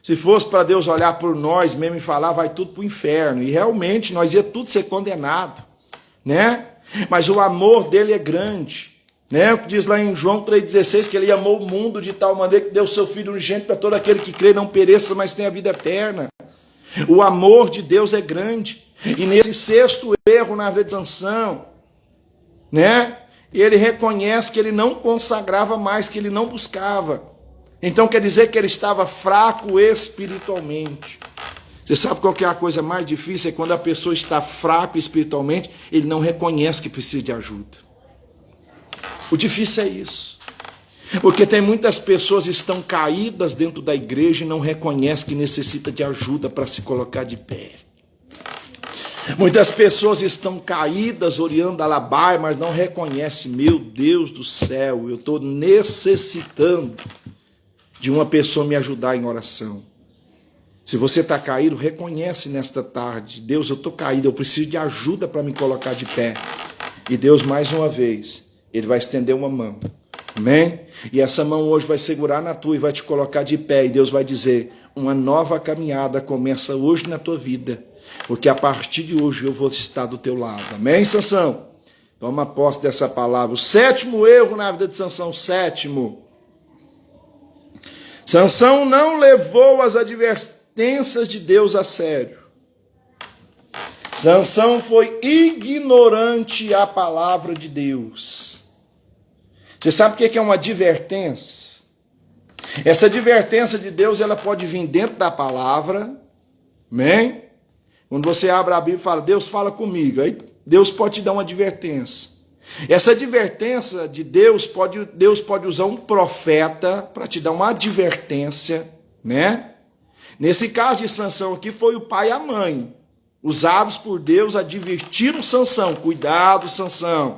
Se fosse para Deus olhar por nós mesmo e falar, vai tudo para o inferno. E realmente nós ia tudo ser condenado, né? Mas o amor dele é grande, né? Diz lá em João 3,16 que ele amou o mundo de tal maneira que deu seu Filho unigênito para todo aquele que crê não pereça, mas tenha a vida eterna. O amor de Deus é grande. E nesse sexto erro na vida de Sansão, né? Ele reconhece que ele não consagrava mais, que ele não buscava. Então quer dizer que ele estava fraco espiritualmente. Você sabe qual que é a coisa mais difícil? É quando a pessoa está fraca espiritualmente, ele não reconhece que precisa de ajuda. O difícil é isso. Porque tem muitas pessoas que estão caídas dentro da igreja e não reconhecem que necessita de ajuda para se colocar de pé. Muitas pessoas estão caídas, orando alabai, mas não reconhecem, meu Deus do céu, eu estou necessitando de uma pessoa me ajudar em oração. Se você está caído, reconhece nesta tarde, Deus, eu estou caído, eu preciso de ajuda para me colocar de pé. E Deus, mais uma vez, Ele vai estender uma mão. Amém? E essa mão hoje vai segurar na tua e vai te colocar de pé. E Deus vai dizer, uma nova caminhada começa hoje na tua vida. Porque a partir de hoje eu vou estar do teu lado. Amém, Sansão? Toma posse dessa palavra. O sétimo erro na vida de Sansão, sétimo. Sansão não levou as advertências de Deus a sério. Sansão foi ignorante à palavra de Deus. Você sabe o que é uma advertência? Essa advertência de Deus, ela pode vir dentro da palavra. Amém? Quando você abre a Bíblia e fala, Deus fala comigo, aí Deus pode te dar uma advertência. Essa advertência de Deus pode usar um profeta para te dar uma advertência, né? Nesse caso de Sansão aqui foi o pai e a mãe, usados por Deus, advertiram Sansão, cuidado Sansão,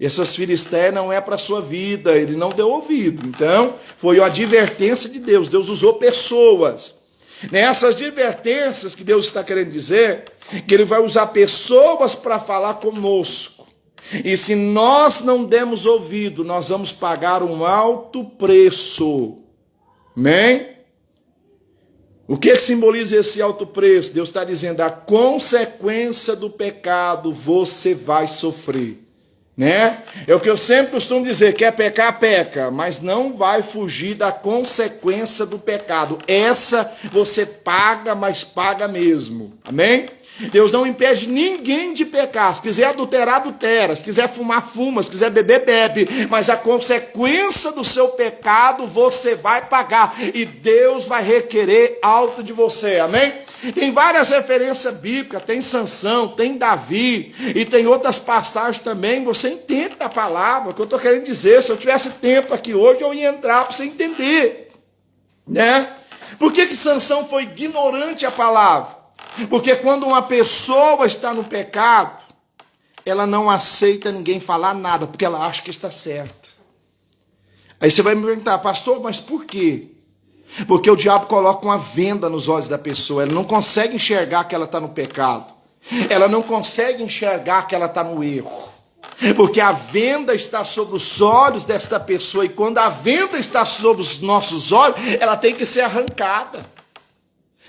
essas filisteias não é para a sua vida, ele não deu ouvido. Então foi uma advertência de Deus, Deus usou pessoas. Nessas advertências que Deus está querendo dizer, que ele vai usar pessoas para falar conosco. E se nós não demos ouvido, nós vamos pagar um alto preço. Amém? O que simboliza esse alto preço? Deus está dizendo, a consequência do pecado você vai sofrer. Né? É o que eu sempre costumo dizer, quer pecar, peca, mas não vai fugir da consequência do pecado. Essa você paga, mas paga mesmo. Amém? Deus não impede ninguém de pecar. Se quiser adulterar, adultera. Se quiser fumar, fuma. Se quiser beber, bebe. Mas a consequência do seu pecado você vai pagar. E Deus vai requerer alto de você. Amém? Tem várias referências bíblicas. Tem Sansão, tem Davi. E tem outras passagens também. Você entende a palavra. O que eu estou querendo dizer. Se eu tivesse tempo aqui hoje, eu ia entrar para você entender. Né? Por que Sansão foi ignorante à palavra? Porque quando uma pessoa está no pecado, ela não aceita ninguém falar nada, porque ela acha que está certa. Aí você vai me perguntar, pastor, mas por quê? Porque o diabo coloca uma venda nos olhos da pessoa, ela não consegue enxergar que ela está no pecado. Ela não consegue enxergar que ela está no erro. Porque a venda está sobre os olhos desta pessoa, e quando a venda está sobre os nossos olhos, ela tem que ser arrancada.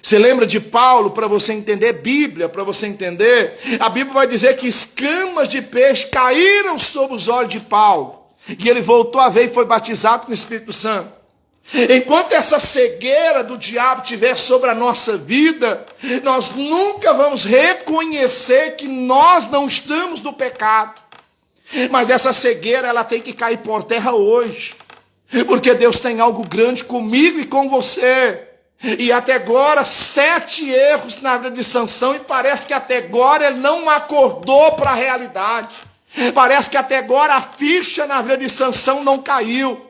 Você lembra de Paulo, para você entender Bíblia, para você entender? A Bíblia vai dizer que escamas de peixe caíram sobre os olhos de Paulo. E ele voltou a ver e foi batizado no Espírito Santo. Enquanto essa cegueira do diabo estiver sobre a nossa vida, nós nunca vamos reconhecer que nós não estamos no pecado. Mas essa cegueira, ela tem que cair por terra hoje. Porque Deus tem algo grande comigo e com você. E até agora, 7 erros na vida de Sansão, e parece que até agora ele não acordou para a realidade. Parece que até agora a ficha na vida de Sansão não caiu.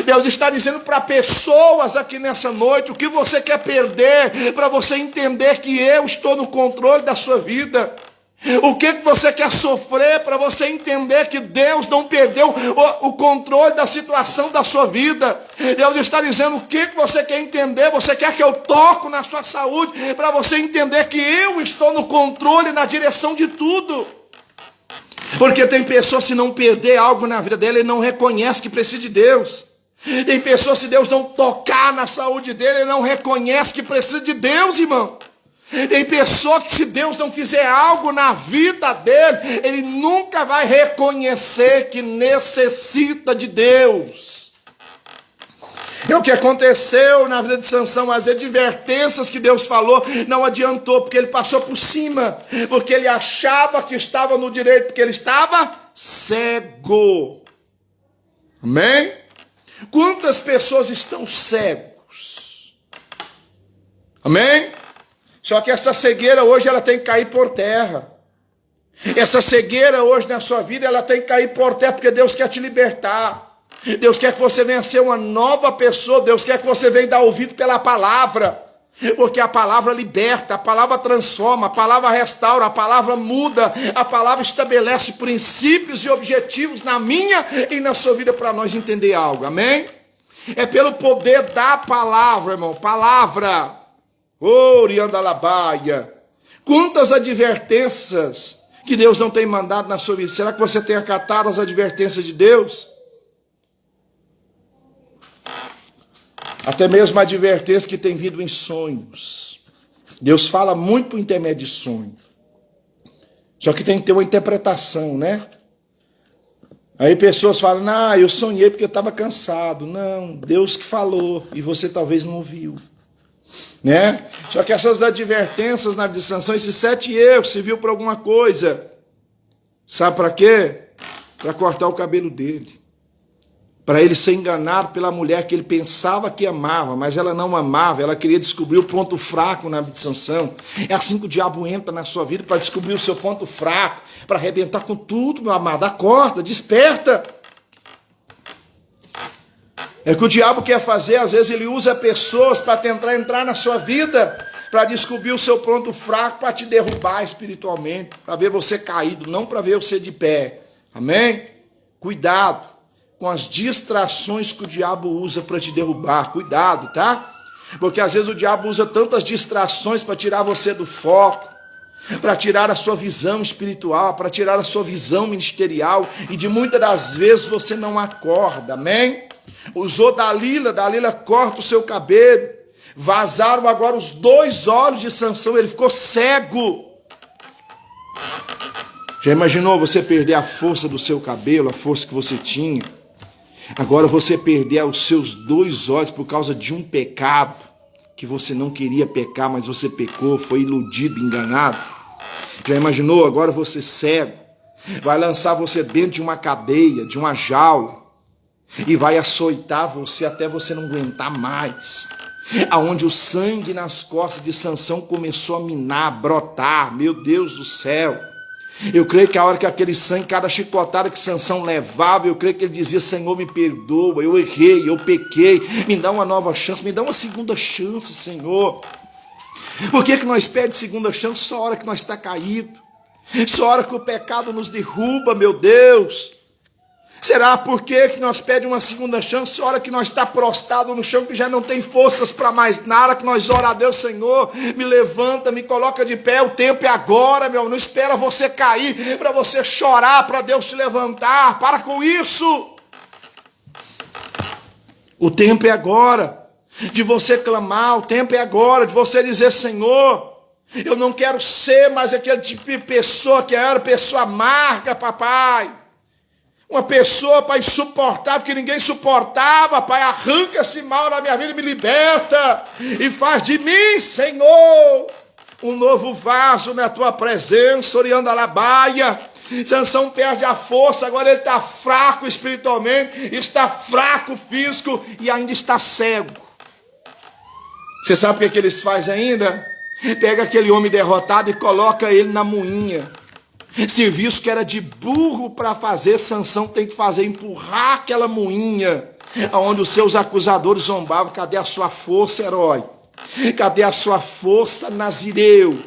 Deus está dizendo para pessoas aqui nessa noite, o que você quer perder para você entender que eu estou no controle da sua vida? O que você quer sofrer para você entender que Deus não perdeu o controle da situação da sua vida? Deus está dizendo o que você quer entender. Você quer que eu toque na sua saúde para você entender que eu estou no controle, na direção de tudo. Porque tem pessoas, se não perder algo na vida dela, ele não reconhece que precisa de Deus. Tem pessoas, se Deus não tocar na saúde dele, ele não reconhece que precisa de Deus, irmão. Tem pessoa que, se Deus não fizer algo na vida dele, ele nunca vai reconhecer que necessita de Deus. E o que aconteceu na vida de Sansão, as advertências que Deus falou, não adiantou, porque ele passou por cima, porque ele achava que estava no direito, porque ele estava cego. Amém? Quantas pessoas estão cegos? Amém? Só que essa cegueira hoje ela tem que cair por terra. Essa cegueira hoje na sua vida ela tem que cair por terra, porque Deus quer te libertar. Deus quer que você venha ser uma nova pessoa. Deus quer que você venha dar ouvido pela palavra. Porque a palavra liberta, a palavra transforma, a palavra restaura, a palavra muda, a palavra estabelece princípios e objetivos na minha e na sua vida para nós entender algo. Amém? É pelo poder da palavra, irmão. Palavra. Oriandalabaia. Quantas advertências que Deus não tem mandado na sua vida? Será que você tem acatado as advertências de Deus? Até mesmo a advertência que tem vindo em sonhos. Deus fala muito por intermédio de sonho. Só que tem que ter uma interpretação, né? Aí pessoas falam, eu sonhei porque eu estava cansado. Não, Deus que falou e você talvez não ouviu. Né? Só que essas advertências na vida de Sansão, esses 7 erros, serviu para alguma coisa. Sabe para quê? Para cortar o cabelo dele. Para ele ser enganado pela mulher que ele pensava que amava, mas ela não amava, ela queria descobrir o ponto fraco na vida de Sansão. É assim que o diabo entra na sua vida, para descobrir o seu ponto fraco, para arrebentar com tudo, meu amado. Acorda, desperta. É que o diabo quer fazer, às vezes ele usa pessoas para tentar entrar na sua vida, para descobrir o seu ponto fraco, para te derrubar espiritualmente, para ver você caído, não para ver você de pé. Amém? Cuidado com as distrações que o diabo usa para te derrubar. Cuidado, tá? Porque às vezes o diabo usa tantas distrações para tirar você do foco, para tirar a sua visão espiritual, para tirar a sua visão ministerial, e de muitas das vezes você não acorda. Amém? Usou Dalila corta o seu cabelo. Vazaram agora os 2 olhos de Sansão, ele ficou cego. Já imaginou você perder a força do seu cabelo, a força que você tinha? Agora você perder os seus 2 olhos por causa de um pecado, que você não queria pecar, mas você pecou, foi iludido, enganado. Já imaginou agora você cego? Vai lançar você dentro de uma cadeia, de uma jaula, e vai açoitar você até você não aguentar mais. Aonde o sangue nas costas de Sansão começou a minar, a brotar. Meu Deus do céu. Eu creio que a hora que aquele sangue, cada chicotada que Sansão levava, eu creio que ele dizia, Senhor, me perdoa, eu errei, eu pequei, me dá uma nova chance, me dá uma segunda chance, Senhor. Por que nós pedimos segunda chance só a hora que nós está caído? Só a hora que o pecado nos derruba, meu Deus. Será por que nós pedimos uma segunda chance só a hora que nós está prostrado no chão, que já não tem forças para mais nada, que nós oramos a Deus, Senhor, me levanta, me coloca de pé, o tempo é agora, meu, não espera você cair, para você chorar, para Deus te levantar, para com isso. O tempo é agora de você clamar, o tempo é agora de você dizer, Senhor, eu não quero ser mais aquele tipo de pessoa que era pessoa amarga, papai. Uma pessoa, pai, insuportável, que ninguém suportava, pai, arranca esse mal na minha vida e me liberta. E faz de mim, Senhor, um novo vaso na tua presença, Oriandalabaia. Sansão perde a força, agora ele está fraco espiritualmente, está fraco físico e ainda está cego. Você sabe o que eles fazem ainda? Pega aquele homem derrotado e coloca ele na moinha. Serviço que era de burro para fazer, Sansão tem que fazer, empurrar aquela moinha. Onde os seus acusadores zombavam. Cadê a sua força, herói? Cadê a sua força, nazireu?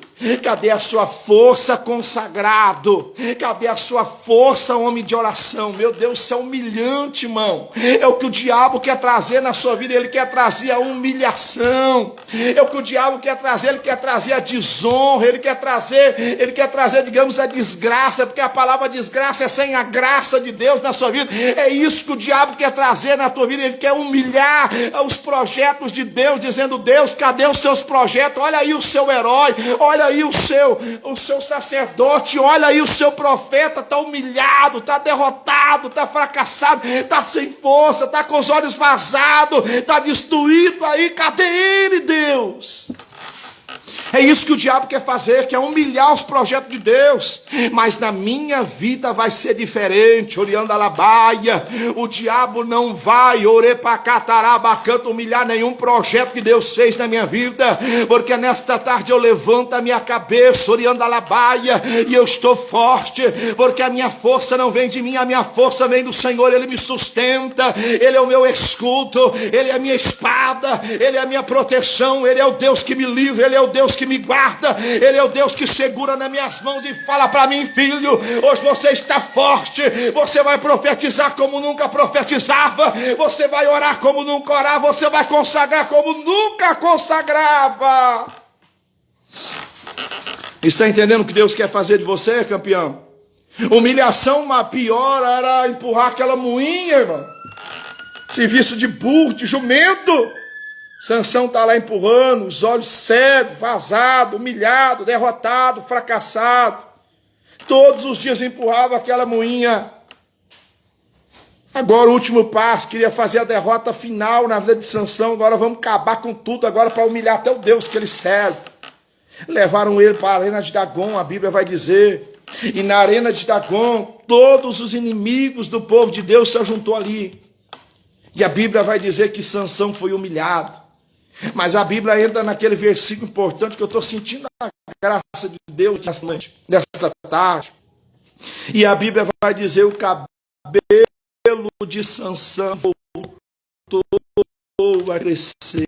Cadê a sua força, consagrado? Cadê a sua força, homem de oração? Meu Deus, isso é humilhante, irmão. É o que o diabo quer trazer na sua vida. Ele quer trazer a humilhação. É o que o diabo quer trazer. Ele quer trazer a desonra. Ele quer trazer, digamos, a desgraça. Porque a palavra desgraça é sem a graça de Deus na sua vida. É isso que o diabo quer trazer na tua vida. Ele quer humilhar os projetos de Deus, dizendo: Deus, cadê os seus projetos? Olha aí o seu herói. Olha aí o seu sacerdote, olha aí o seu profeta, está humilhado, está derrotado, está fracassado, está sem força, está com os olhos vazados, está destruído aí. Cadê ele, Deus? É isso que o diabo quer fazer, quer humilhar os projetos de Deus. Mas na minha vida vai ser diferente. Orianda Alabaia, o diabo não vai orepacatarabacanta humilhar nenhum projeto que Deus fez na minha vida, porque nesta tarde eu levanto a minha cabeça, Orianda Alabaia, e eu estou forte, porque a minha força não vem de mim, a minha força vem do Senhor. Ele me sustenta, Ele é o meu escudo, Ele é a minha espada, Ele é a minha proteção, Ele é o Deus que me livra, Ele é o Deus que me guarda, Ele é o Deus que segura nas minhas mãos e fala para mim: filho, hoje você está forte, você vai profetizar como nunca profetizava, você vai orar como nunca orava, você vai consagrar como nunca consagrava. Está entendendo o que Deus quer fazer de você, campeão? Humilhação, a pior era empurrar aquela moinha, irmão, serviço de burro, de jumento. Sansão está lá empurrando, os olhos cegos, vazado, humilhado, derrotado, fracassado. Todos os dias empurrava aquela moinha. Agora o último passo, queria fazer a derrota final na vida de Sansão. Agora vamos acabar com tudo agora para humilhar até o Deus que ele serve. Levaram ele para a arena de Dagon, a Bíblia vai dizer. E na arena de Dagon, todos os inimigos do povo de Deus se juntou ali. E a Bíblia vai dizer que Sansão foi humilhado. Mas a Bíblia entra naquele versículo importante que eu estou sentindo a graça de Deus nesta tarde. E a Bíblia vai dizer: o cabelo de Sansão voltou a crescer.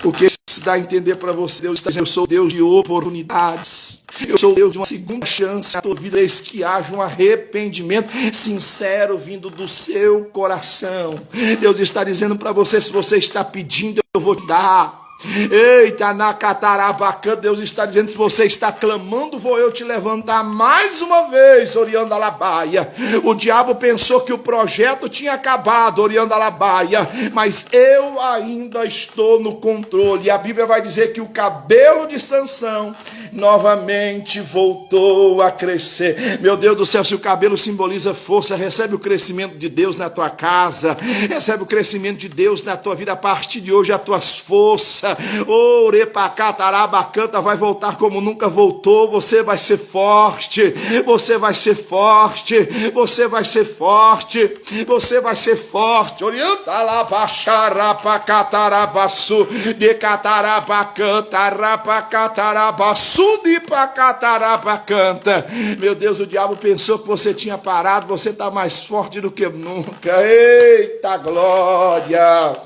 O que isso dá a entender para você? Deus está dizendo: eu sou Deus de oportunidades. Eu sou Deus de uma segunda chance na tua vida, eis que haja um arrependimento sincero vindo do seu coração. Deus está dizendo para você: se você está pedindo, eu vou te dar. Eita, na catarabacã, Deus está dizendo: se você está clamando, vou eu te levantar mais uma vez, Orianda Alabaia. O diabo pensou que o projeto tinha acabado, Orianda Alabaia, mas eu ainda estou no controle. E a Bíblia vai dizer que o cabelo de Sansão novamente voltou a crescer. Meu Deus do céu, se o cabelo simboliza força, recebe o crescimento de Deus na tua casa, recebe o crescimento de Deus na tua vida. A partir de hoje, as tuas forças, Orepacatarabacanta, vai voltar como nunca voltou. Você vai ser forte, você vai ser forte, você vai ser forte, você vai ser forte. Orienta lá, baixarapacatarabaçu, de catarabacanta, rapacatarabaçu, de pacatarabacanta. Meu Deus, o diabo pensou que você tinha parado, você está mais forte do que nunca. Eita glória!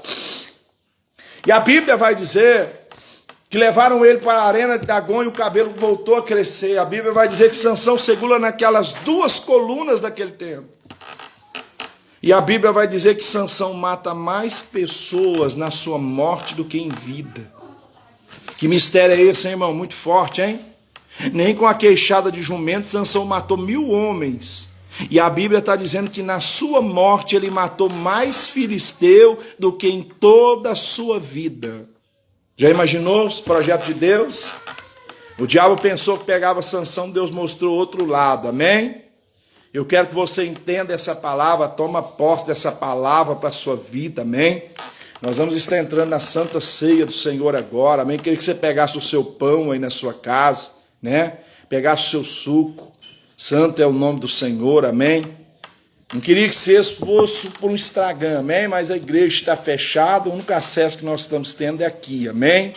E a Bíblia vai dizer que levaram ele para a arena de Dagon e o cabelo voltou a crescer. A Bíblia vai dizer que Sansão segura naquelas duas colunas daquele templo. E a Bíblia vai dizer que Sansão mata mais pessoas na sua morte do que em vida. Que mistério é esse, hein, irmão? Muito forte, hein? Nem com a queixada de jumento Sansão matou 1000 homens. E a Bíblia está dizendo que na sua morte ele matou mais filisteu do que em toda a sua vida. Já imaginou os projetos de Deus? O diabo pensou que pegava Sansão, Deus mostrou outro lado, amém? Eu quero que você entenda essa palavra, toma posse dessa palavra para a sua vida, amém? Nós vamos estar entrando na Santa Ceia do Senhor agora, amém? Queria que você pegasse o seu pão aí na sua casa, né? Pegasse o seu suco. Santo é o nome do Senhor, amém? Não queria que você fosse por um Instagram, amém? Mas a igreja está fechada, o único acesso que nós estamos tendo é aqui, amém?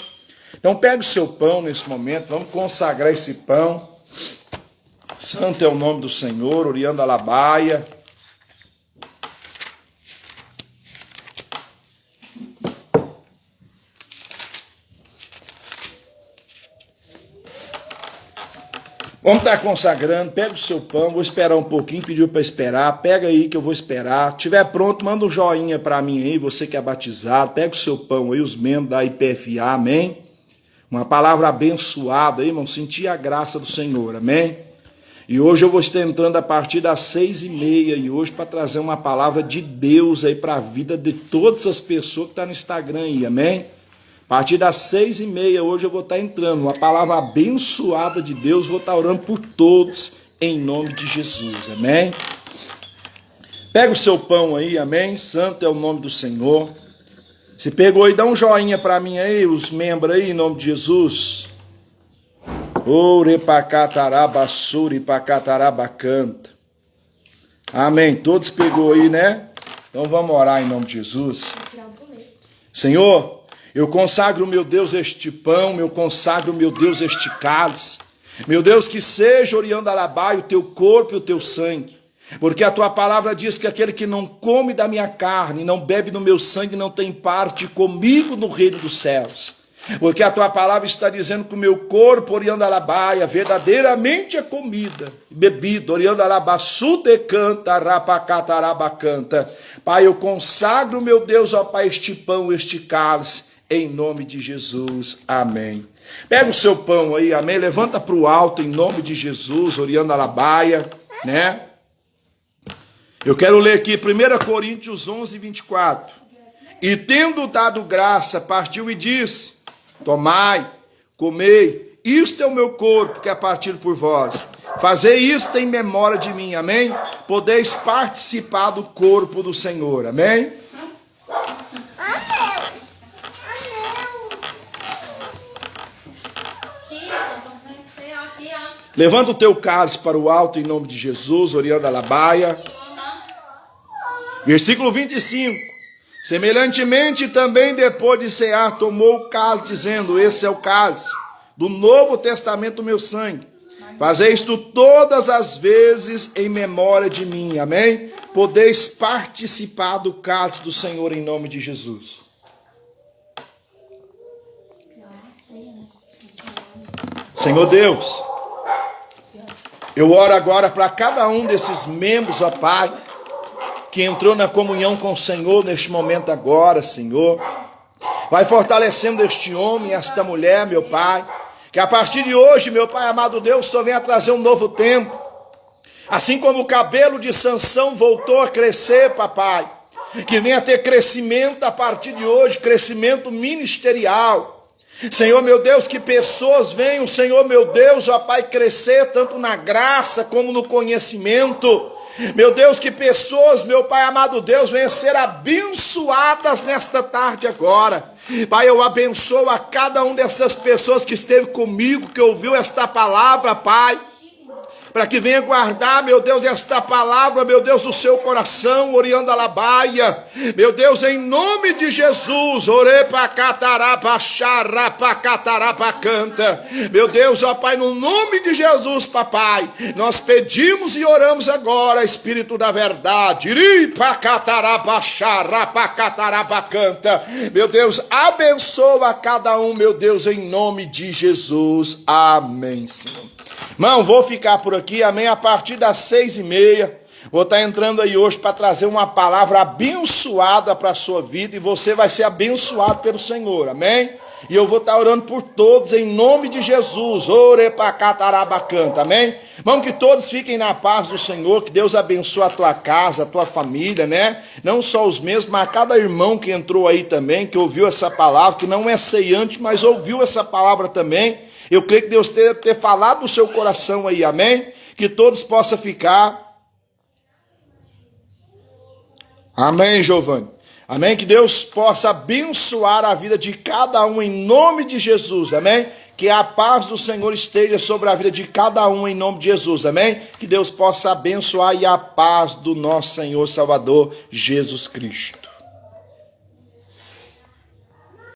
Então pegue o seu pão nesse momento, vamos consagrar esse pão. Santo é o nome do Senhor, Orianda Alabaia. Vamos estar consagrando, pega o seu pão, vou esperar um pouquinho, pediu para esperar, pega aí que eu vou esperar. Se estiver pronto, manda um joinha para mim aí, você que é batizado, pega o seu pão aí, os membros da IPFA, amém? Uma palavra abençoada aí, irmão, sentir a graça do Senhor, amém? E hoje eu vou estar entrando a partir das 6h30 e hoje para trazer uma palavra de Deus aí para a vida de todas as pessoas que estão no Instagram aí, amém? A partir das 6h30 hoje eu vou estar entrando, uma palavra abençoada de Deus, vou estar orando por todos em nome de Jesus, amém? Pega o seu pão aí, amém? Santo é o nome do Senhor. Se pegou aí, dá um joinha para mim aí, os membros aí, em nome de Jesus. Orepacatarabasuri, pacatarabacanta. Amém, todos pegou aí, né? Então vamos orar em nome de Jesus. Senhor, eu consagro, meu Deus, este pão, eu consagro, meu Deus, este cálice. Meu Deus, que seja, Oriandalabai, o teu corpo e o teu sangue. Porque a tua palavra diz que aquele que não come da minha carne, não bebe do meu sangue, não tem parte comigo no reino dos céus. Porque a tua palavra está dizendo que o meu corpo, Oriandalabai, verdadeiramente é comida, bebida, Oriandalabasudecanta, rapacatarabacanta. Pai, eu consagro, meu Deus, ó Pai, este pão, este cálice, em nome de Jesus, amém. Pega o seu pão aí, amém, levanta para o alto, em nome de Jesus, Oriandalabaia, né? Eu quero ler aqui 1 Coríntios 11:24. E tendo dado graça, partiu e disse, tomai, comei, isto é o meu corpo que é partido por vós. Fazei isto em memória de mim, amém? Podeis participar do corpo do Senhor, amém? Levanta o teu cálice para o alto em nome de Jesus, Oriandalabaia. Versículo 25. Semelhantemente também depois de cear, tomou o cálice, dizendo, esse é o cálice do Novo Testamento, meu sangue. Fazei isto todas as vezes em memória de mim, amém? Podeis participar do cálice do Senhor em nome de Jesus. Senhor Deus, eu oro agora para cada um desses membros, ó Pai, que entrou na comunhão com o Senhor neste momento agora, Senhor. Vai fortalecendo este homem, esta mulher, meu Pai, que a partir de hoje, meu Pai amado Deus, só venha trazer um novo tempo. Assim como o cabelo de Sansão voltou a crescer, papai, que venha ter crescimento a partir de hoje, crescimento ministerial. Senhor, meu Deus, que pessoas venham, Senhor, meu Deus, ó Pai, crescer tanto na graça como no conhecimento. Meu Deus, que pessoas, meu Pai amado Deus, venham ser abençoadas nesta tarde agora. Pai, eu abençoo a cada um dessas pessoas que esteve comigo, que ouviu esta palavra, Pai, para que venha guardar, meu Deus, esta palavra, meu Deus, do seu coração, Oriandalabaia. Meu Deus, em nome de Jesus, Orepacatarabacharapacatarabatcanta. Meu Deus, ó Pai, no nome de Jesus, papai, nós pedimos e oramos agora, Espírito da verdade. Iripacatarabacharapacatarabatcanta. Meu Deus, abençoa cada um, meu Deus, em nome de Jesus. Amém, Senhor. Irmão, vou ficar por aqui, amém, a partir das 6h30, vou estar entrando aí hoje para trazer uma palavra abençoada para a sua vida, e você vai ser abençoado pelo Senhor, amém? E eu vou estar orando por todos em nome de Jesus, Orepacatarabacanta, amém? Irmão, que todos fiquem na paz do Senhor, que Deus abençoe a tua casa, a tua família, né? Não só os mesmos, mas cada irmão que entrou aí também, que ouviu essa palavra, que não é ceiante, mas ouviu essa palavra também. Eu creio que Deus ter falado no seu coração aí, amém? Que todos possam ficar. Amém, Giovanni. Amém? Que Deus possa abençoar a vida de cada um em nome de Jesus, amém? Que a paz do Senhor esteja sobre a vida de cada um em nome de Jesus, amém? Que Deus possa abençoar e a paz do nosso Senhor Salvador Jesus Cristo.